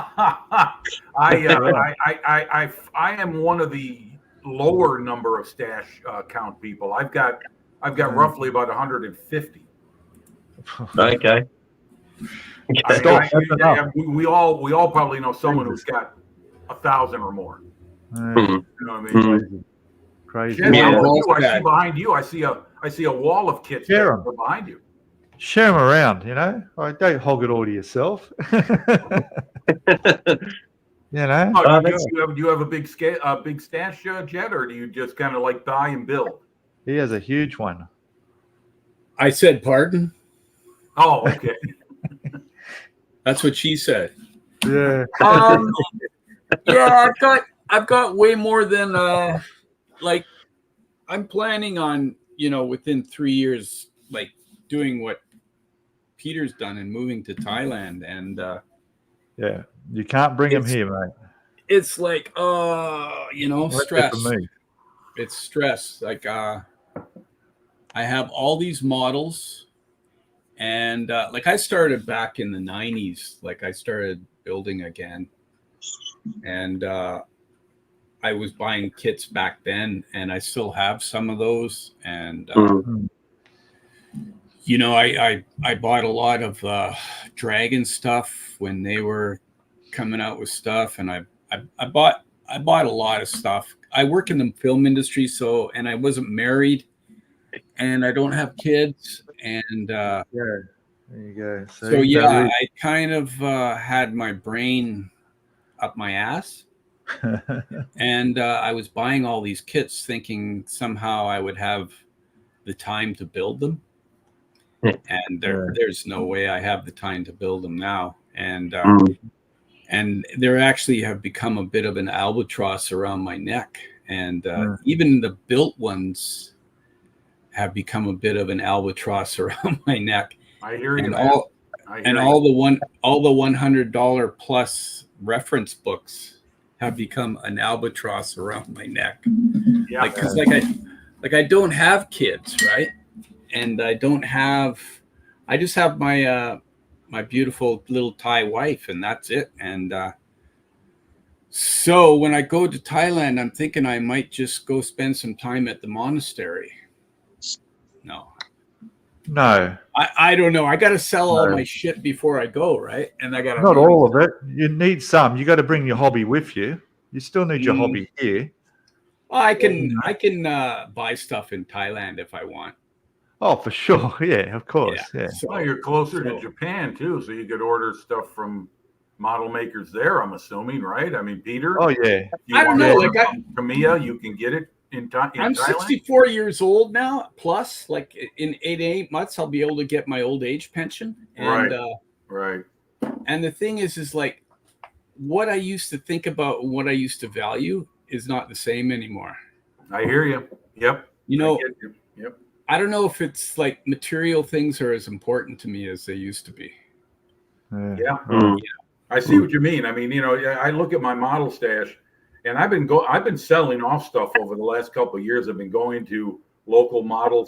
am one of the lower number of stash count people. I've got roughly about 150. Okay. We all probably know someone who's got 1,000 or more. You know what I mean? Crazy. I see behind you. I see a wall of kits behind you. Share them around, you know. Don't hog it all to yourself. You know. Do you have a big stash, Jed, or do you just kind of like buy and build? He has a huge one. I said pardon. Oh, okay. That's what she said. Yeah. Yeah, I've got way more than like I'm planning on, you know, within 3 years, like doing what Peter's done and moving to Thailand. And yeah, you can't bring him here, mate. It's like, you know, stress. It's stress. Like I have all these models, and like I started back in the 90s. Like I started building again, and I was buying kits back then, and I still have some of those. And you know, I bought a lot of Dragon stuff when they were coming out with stuff, and I bought a lot of stuff. I work in the film industry, and I wasn't married, and I don't have kids, and there you go. So yeah, I kind of had my brain up my ass. And I was buying all these kits thinking somehow I would have the time to build them. And there's no way I have the time to build them now. And and they actually have become a bit of an albatross around my neck. And even the built ones have become a bit of an albatross around my neck. I hear you, and man. all the $100 plus reference books have become an albatross around my neck. Yeah, because I don't have kids, right? And I just have my my beautiful little Thai wife, and that's it. And so when I go to Thailand, I'm thinking I might just go spend some time at the monastery. No, I don't know. I got to sell all my shit before I go, right? And I got to not all of it. You need some. You got to bring your hobby with you. You still need your hobby here. Well, I can buy stuff in Thailand if I want. Oh, for sure. Yeah, of course. Yeah. So, you're closer to Japan too, so you could order stuff from model makers there. I'm assuming, right? I mean, Peter. Oh yeah. I don't know. Like Tamiya, you can get it in Thailand. I'm 64 years old now. Plus, like in 8 months, I'll be able to get my old age pension. And, right. And the thing is like what I used to think about and what I used to value is not the same anymore. I hear you. Yep. Yep. I don't know if it's like material things are as important to me as they used to be. Yeah. I see what you mean. I mean, I look at my model stash, and I've been selling off stuff over the last couple of years. I've been going to local model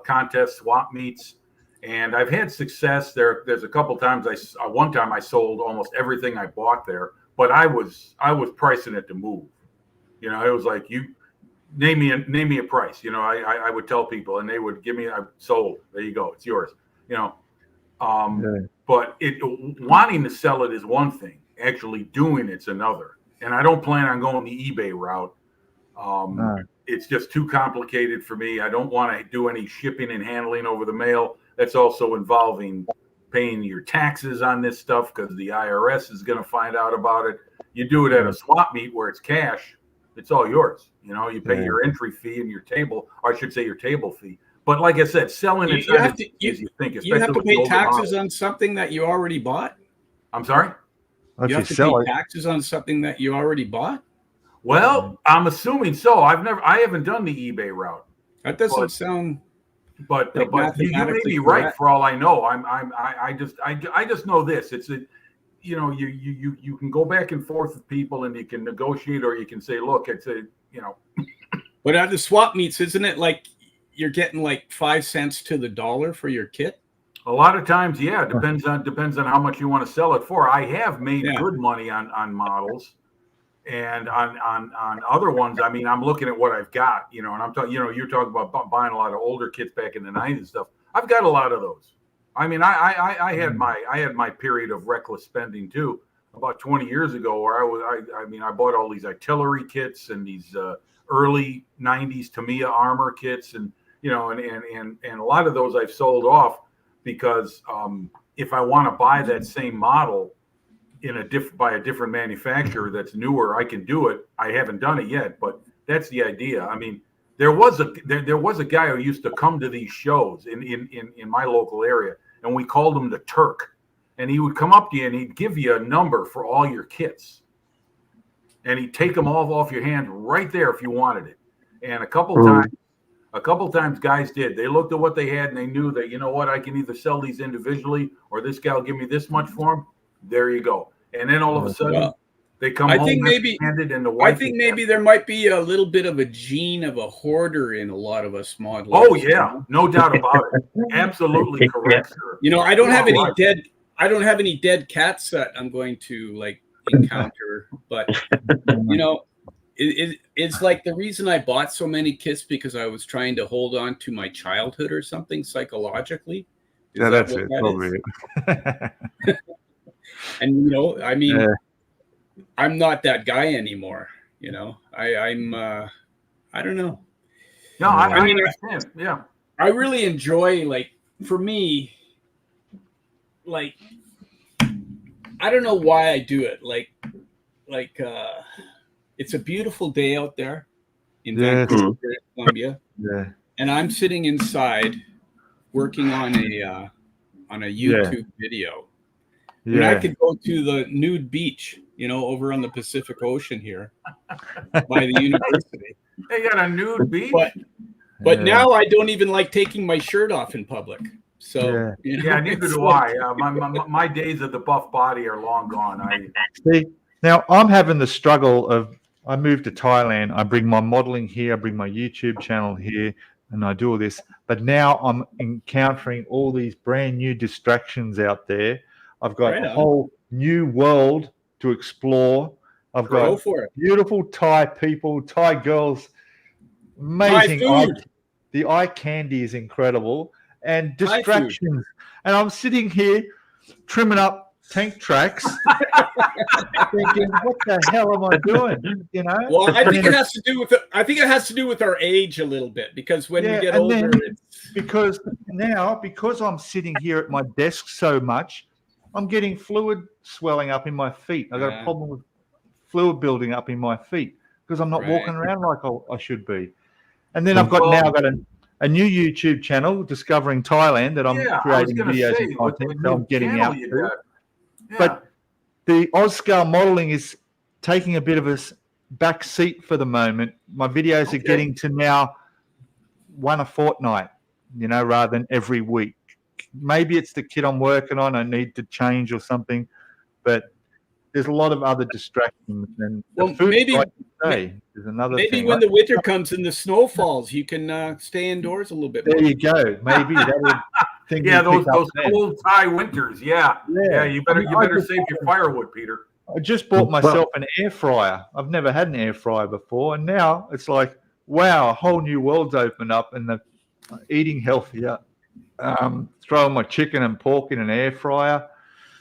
contests, swap meets, and I've had success there. There's a couple times one time I sold almost everything I bought there, but I was pricing it to move. It was like, you name me a price. I would tell people, and they would give me. I sold. There you go. It's yours. But wanting to sell it is one thing. Actually doing it's another. And I don't plan on going the eBay route. It's just too complicated for me. I don't want to do any shipping and handling over the mail. That's also involving paying your taxes on this stuff because the IRS is going to find out about it. You do it at a swap meet where it's cash. It's all yours. You pay your entry fee and your table, or I should say your table fee. But like I said, selling it's not as easy as you think. You have to pay taxes on something that you already bought? I'm sorry? You have to pay taxes on something that you already bought? Well, I'm assuming so. I haven't done the eBay route. That doesn't sound. But you may be right for all I know. I just know this. It's you can go back and forth with people and you can negotiate, or you can say, look, But at the swap meets, isn't it like you're getting like 5 cents to the dollar for your kit? A lot of times, yeah. Depends on how much you want to sell it for. I have made good money on models, and on other ones. I mean, I'm looking at what I've got, and I'm talking. You're talking about buying a lot of older kits back in the '90s and stuff. I've got a lot of those. I mean, I had my period of reckless spending too, about 20 years ago, where I bought all these artillery kits and these early '90s Tamiya armor kits, and and a lot of those I've sold off because if I want to buy that same model by a different manufacturer that's newer, I can do it. I haven't done it yet, but that's the idea. I mean, there was a guy who used to come to these shows in my local area, and we called him the Turk. And he would come up to you and he'd give you a number for all your kits, and he'd take them all off your hand right there if you wanted it. And a couple times guys did. They looked at what they had and they knew that, I can either sell these individually or this guy will give me this much for them. There you go. And then all of a sudden they come home empty-handed, and the wife. I think maybe there might be a little bit of a gene of a hoarder in a lot of us modelers. Oh yeah, no doubt about it. Absolutely correct, sir. I don't have any dead. I don't have any dead cats that I'm going to like encounter, but it's like the reason I bought so many kits because I was trying to hold on to my childhood or something psychologically. That's it. Probably. And I mean, I'm not that guy anymore. I'm. I don't know. No, I understand. Yeah, I really enjoy, like, for me, like, I don't know why I do it. Like, it's a beautiful day out there in Vancouver, British Columbia. Yeah. And I'm sitting inside working on a YouTube video. I mean, I could go to the nude beach, over on the Pacific Ocean here by the university. They got a nude beach? But now I don't even like taking my shirt off in public. So neither do I. My days of the buff body are long gone. See, now I'm having the struggle of, I moved to Thailand. I bring my modeling here. I bring my YouTube channel here, and I do all this. But now I'm encountering all these brand new distractions out there. I've got a whole new world to explore. I've got beautiful Thai people, Thai girls, amazing. The eye candy is incredible, and distractions. And I'm sitting here trimming up tank tracks, thinking, "What the hell am I doing?" Well, I think it has to do with our age a little bit, because when we get older, because I'm sitting here at my desk so much, I'm getting fluid swelling up in my feet. I've got a problem with fluid building up in my feet because I'm not walking around like I should be. And then I've got a new YouTube channel, Discovering Thailand, that I'm creating videos and content. So I'm getting out to. But the Scalemodeling is taking a bit of a back seat for the moment. My videos are getting to now one a fortnight, rather than every week. Maybe it's the kit I'm working on. I need to change or something, but there's a lot of other distractions. And maybe is another thing. When the winter comes and the snow falls, you can stay indoors a little bit more. There you go. Maybe that would. Those cold Thai winters. Yeah. You better save your firewood, Peter. I just bought myself an air fryer. I've never had an air fryer before, and now it's like, wow, a whole new world's opened up, and the eating healthier. Throwing my chicken and pork in an air fryer.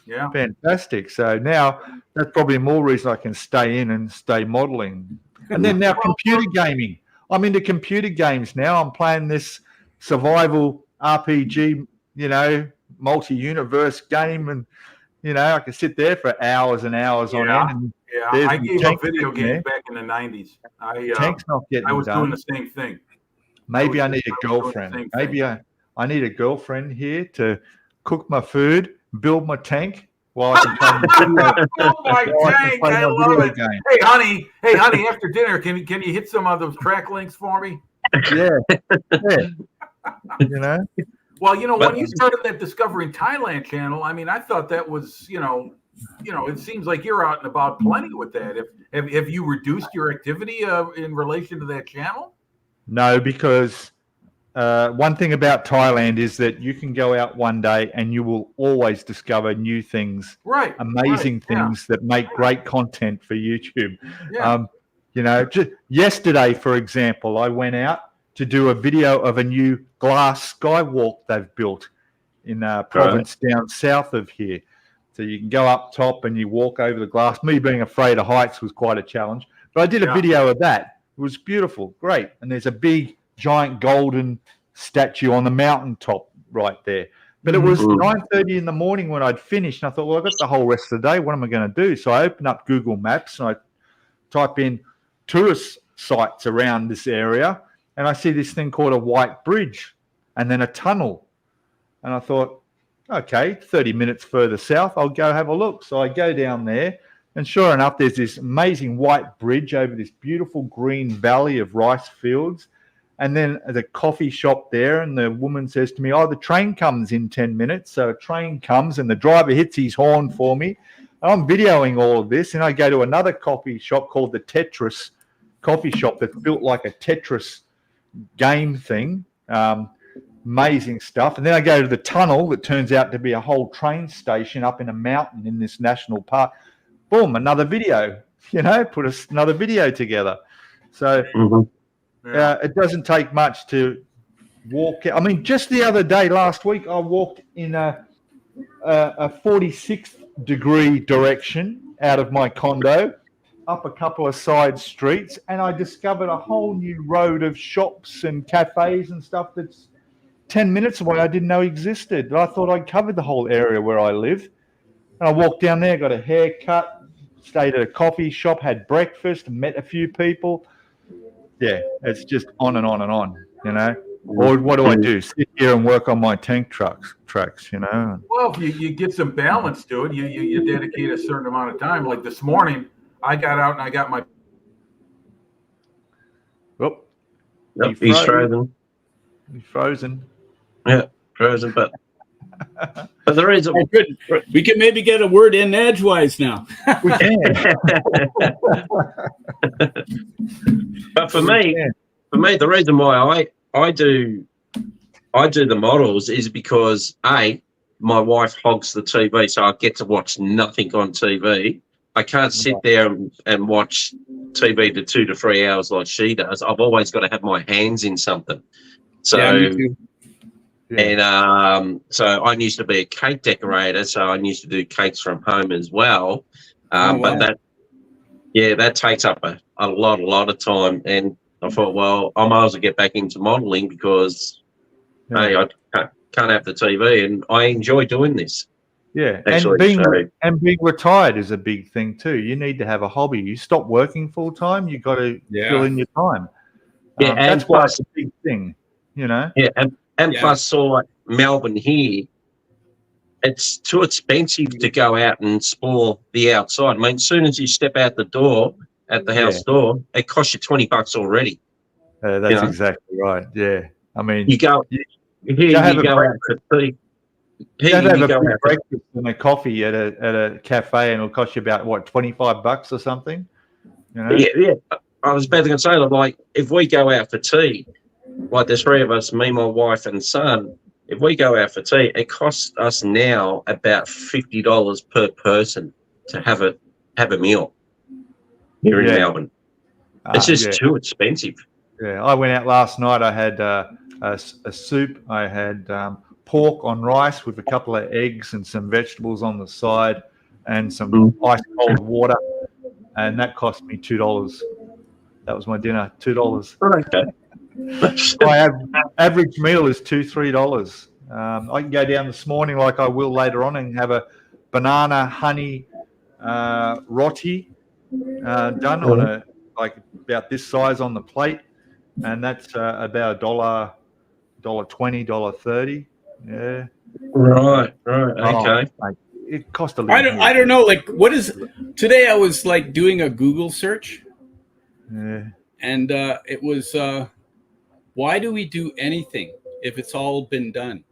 Yeah, fantastic. So now that's probably more reason I can stay in and stay modeling. And then now computer gaming. I'm into computer games now. I'm playing this survival RPG, multi-universe game, and I can sit there for hours and hours on end. And I gave up video games back in the 90s. I was doing the same thing. Maybe I need a girlfriend. Maybe I need a girlfriend here to cook my food, build my tank while I can play my tank! I love it. Game. Hey, honey! After dinner, can you hit some of those track links for me? Yeah. Well, when you started that Discovering Thailand channel, I mean, I thought that was, it seems like you're out and about plenty with that. Have you reduced your activity in relation to that channel? No, because. One thing about Thailand is that you can go out one day and you will always discover new things, amazing things that make great content for YouTube. Just yesterday, for example, I went out to do a video of a new glass skywalk they've built in a province down south of here. So you can go up top and you walk over the glass. Me being afraid of heights was quite a challenge, but I did a video of that. It was beautiful, great. And there's a big giant golden statue on the mountaintop right there. But it was 9:30 in the morning when I'd finished, and I thought, well, I've got the whole rest of the day. What am I going to do? So I open up Google Maps and I type in tourist sites around this area, and I see this thing called a white bridge and then a tunnel. And I thought, okay, 30 minutes further south, I'll go have a look. So I go down there, and sure enough, there's this amazing white bridge over this beautiful green valley of rice fields. And then there's a coffee shop there, and the woman says to me, the train comes in 10 minutes. So a train comes, and the driver hits his horn for me. And I'm videoing all of this, and I go to another coffee shop called the Tetris coffee shop that's built like a Tetris game thing. Amazing stuff. And then I go to the tunnel that turns out to be a whole train station up in a mountain in this national park. Boom, another video, put another video together. So... it doesn't take much to walk. I mean, just the other day, last week, I walked in a 46-degree direction out of my condo, up a couple of side streets, and I discovered a whole new road of shops and cafes and stuff that's 10 minutes away I didn't know existed. I thought I'd covered the whole area where I live. And I walked down there, got a haircut, stayed at a coffee shop, had breakfast, met a few people. Yeah, it's just on and on and on, Or what do I do? Sit here and work on my tank tracks, you know? Well, if you get some balance to it, you dedicate a certain amount of time. Like this morning, I got out and I got my. Oh, Yep, he's frozen. He's frozen. Yeah, frozen, but the reason we can maybe get a word in edgewise now. We can. But for me, the reason why I do the models is because my wife hogs the TV, so I get to watch nothing on TV. I can't sit there and watch TV to 2 to 3 hours like she does. I've always got to have my hands in something. So, me too. Yeah. And so I used to be a cake decorator, so I used to do cakes from home as well. But that takes up a lot of time. And I thought, well, I might as well get back into modelling because hey, I can't have the TV, and I enjoy doing this. Yeah, actually, and being retired is a big thing too. You need to have a hobby. You stop working full time, you got to fill in your time. Yeah, and that's why it's a big thing, you know. Yeah, and plus, like Melbourne here, it's too expensive to go out and explore the outside. I mean, as soon as you step out the door at the house door, it costs you $20 already. That's exactly right. Yeah, I mean, you go out for tea. You have a big breakfast and a coffee at a cafe, and it'll cost you about what, $25 or something. You know? Yeah. I was about to say, like, if we go out for tea, like there's 3 of us, me, my wife, and son. If we go out for tea, it costs us now about $50 per person to have a meal here in Melbourne. It's just too expensive. Yeah, I went out last night. I had a soup. I had pork on rice with a couple of eggs and some vegetables on the side and some ice cold water, and that cost me $2. That was my dinner, $2. Okay. My average meal is $2-3. I can go down this morning, like I will later on, and have a banana honey roti done on about this size on the plate, and that's about $1.20, $1.30. Yeah. Right. Okay. It cost a little. I don't know. Like, what is today? I was like doing a Google search. Yeah. And it was, why do we do anything if it's all been done?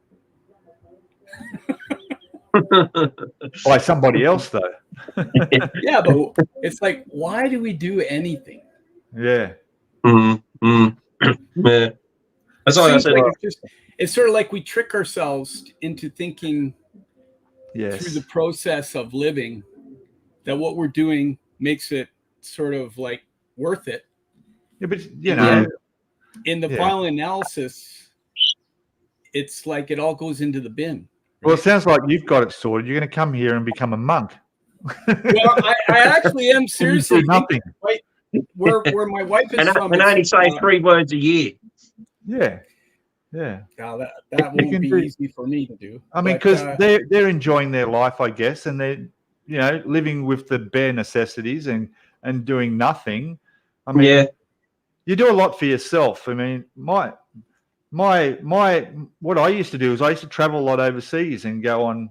By somebody else, though. Yeah, but it's like, why do we do anything? Yeah. Yeah. That's all I said. It's sort of like we trick ourselves into thinking through the process of living that what we're doing makes it sort of like worth it. Yeah, but you know, in the final analysis, it's like it all goes into the bin. Right? Well, it sounds like you've got it sorted. You're going to come here and become a monk. Well, I actually am seriously nothing. Right, where my wife is from, and only say 3 words a year. Yeah. Yeah. Now that won't be easy for me to do. I mean, because they're enjoying their life, I guess, and they're living with the bare necessities and doing nothing. I mean, you do a lot for yourself. I mean, what I used to do is I used to travel a lot overseas and go on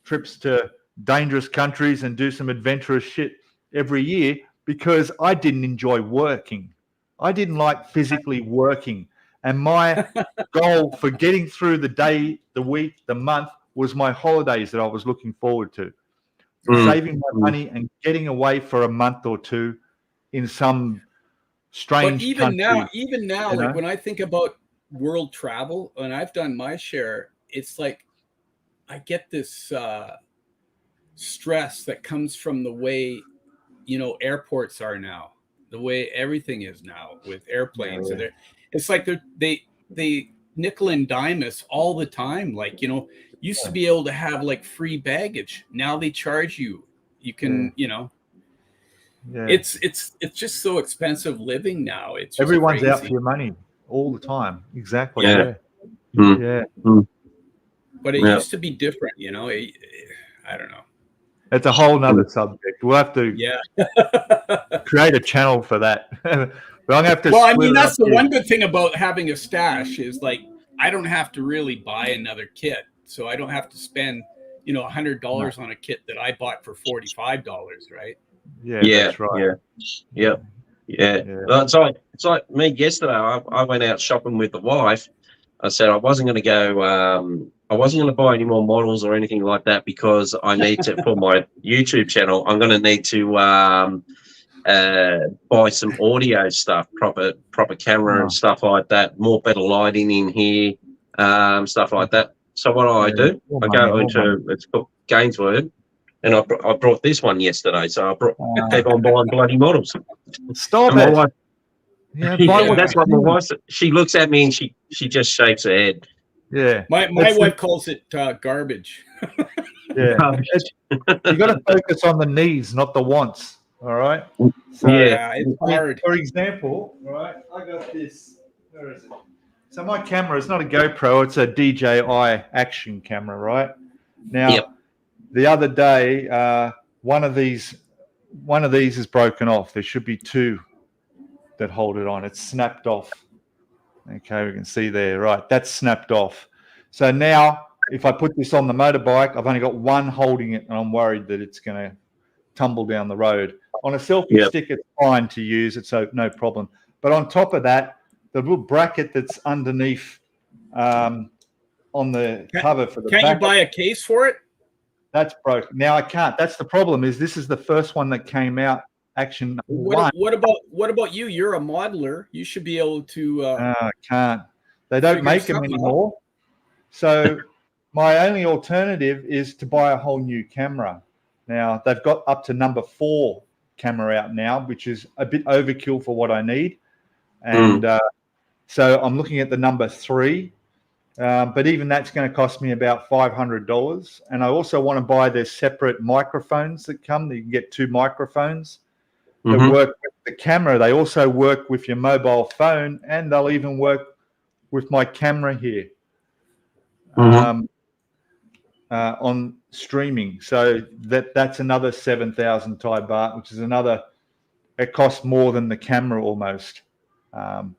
trips to dangerous countries and do some adventurous shit every year because I didn't enjoy working. I didn't like physically working. And my goal for getting through the day, the week, the month was my holidays that I was looking forward to. Saving my money and getting away for a month or two in some strange country. Even now, like when I think about world travel, and I've done my share, it's like I get this stress that comes from the way, airports are now, the way everything is now with airplanes. And it's like they nickel and dime us all the time. Like, used to be able to have like free baggage. Now they charge you. You can, it's just so expensive living now. It's everyone's crazy. out for your money all the time. Exactly. Yeah. But it used to be different, I don't know. It's a whole nother subject. We'll have to create a channel for that. But I'm gonna have to. Well, I mean, that's the one good thing about having a stash is like I don't have to really buy another kit, so I don't have to spend $100 on a kit that I bought for $45, right? Yeah, that's right. Yeah. Well, it's like me yesterday. I went out shopping with the wife. I said I wasn't going to go. I wasn't going to buy any more models or anything like that because I need to for my YouTube channel. I'm going to need to buy some audio stuff, proper camera and stuff like that. More better lighting in here, stuff like that. So what do? I go into it's called Gainsword. And I brought this one yesterday, so I keep on buying bloody models. Stop it! Wife, that's what my wife said. She looks at me and she just shakes her head. Yeah, my wife calls it garbage. Yeah, you got to focus on the needs, not the wants. All right. So, yeah, it's hard. For example, right, I got this. Where is it? So my camera is not a GoPro; it's a DJI action camera, right? Now. The other day, one of these is broken off. There should be two that hold it on. It's snapped off. Okay, we can see there. Right, that's snapped off. So now, if I put this on the motorbike, I've only got one holding it, and I'm worried that it's going to tumble down the road. On a selfie stick, it's fine to use. It's no problem. But on top of that, the little bracket that's underneath on the cover for the back. Can't you buy a case for it? That's broken. Now I can't. That's the problem. This is the first one that came out. Action one. What about you? You're a modeler. You should be able to. I can't. They don't make them anymore. So my only alternative is to buy a whole new camera. Now they've got up to number 4 camera out now, which is a bit overkill for what I need. And so I'm looking at the number 3. But even that's going to cost me about $500. And I also want to buy their separate microphones that come. You can get 2 microphones that work with the camera. They also work with your mobile phone, and they'll even work with my camera here on streaming. So that's another 7,000 Thai baht, which is another. It costs more than the camera almost. And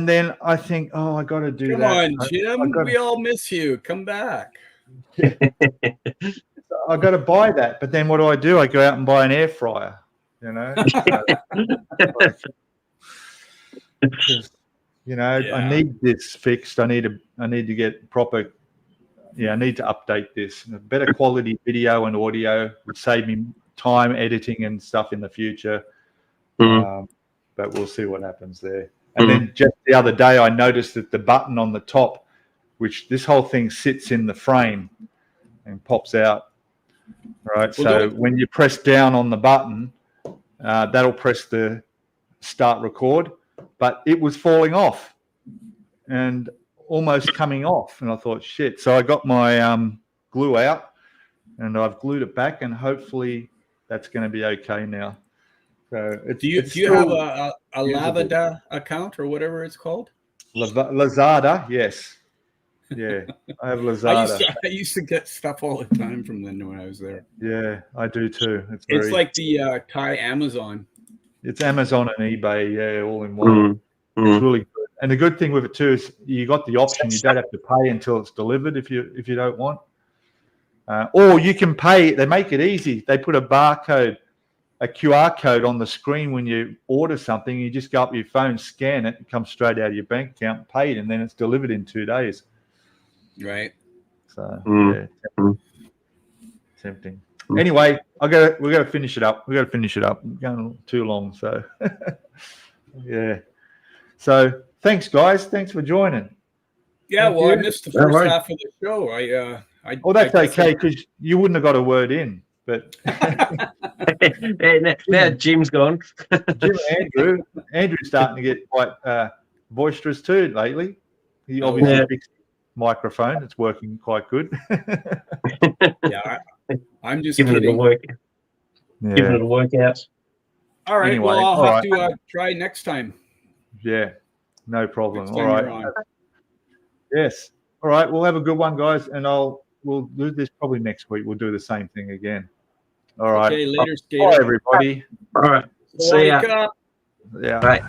then I think, I got to do that. Come on, Jim. We all miss you. Come back. I got to buy that. But then what do? I go out and buy an air fryer, I need this fixed. I need to get proper. I need to update this. Better quality video and audio would save me time editing and stuff in the future. But we'll see what happens there. And then just the other day, I noticed that the button on the top, which this whole thing sits in the frame and pops out, right? So when you press down on the button, that'll press the start record, but it was falling off and almost coming off. And I thought, shit. So I got my glue out and I've glued it back, and hopefully that's going to be okay now. So do you have a Lavada account or whatever it's called? Lazada, yes. Yeah, I have Lazada. I used to get stuff all the time from them when I was there. Yeah, I do too. It's like the Thai Amazon. It's Amazon and eBay, all in one. It's really good. And the good thing with it too is you got the option. You don't have to pay until it's delivered if you don't want. Or you can pay. They make it easy. They put a QR code on the screen when you order something. You just go up your phone, scan it, it comes straight out of your bank account, paid, and then it's delivered in 2 days. Right. So tempting. Anyway, we got to finish it up. We're going too long, so yeah. So thanks, guys. Thanks for joining. Yeah, I missed the first half of the show. That's okay because you wouldn't have got a word in. But now Jim's gone. Jim and Andrew's starting to get quite boisterous too lately. He obviously fixed the microphone. It's working quite good. I'm just giving kidding. Giving it a workout. All right. Anyway, well, I'll have to try next time. Yeah, no problem. All right. Yes. All right. We'll have a good one, guys, and we'll do this probably next week. We'll do the same thing again. All right. Okay, later, Bye, everybody. All right. See ya. Yeah. Bye.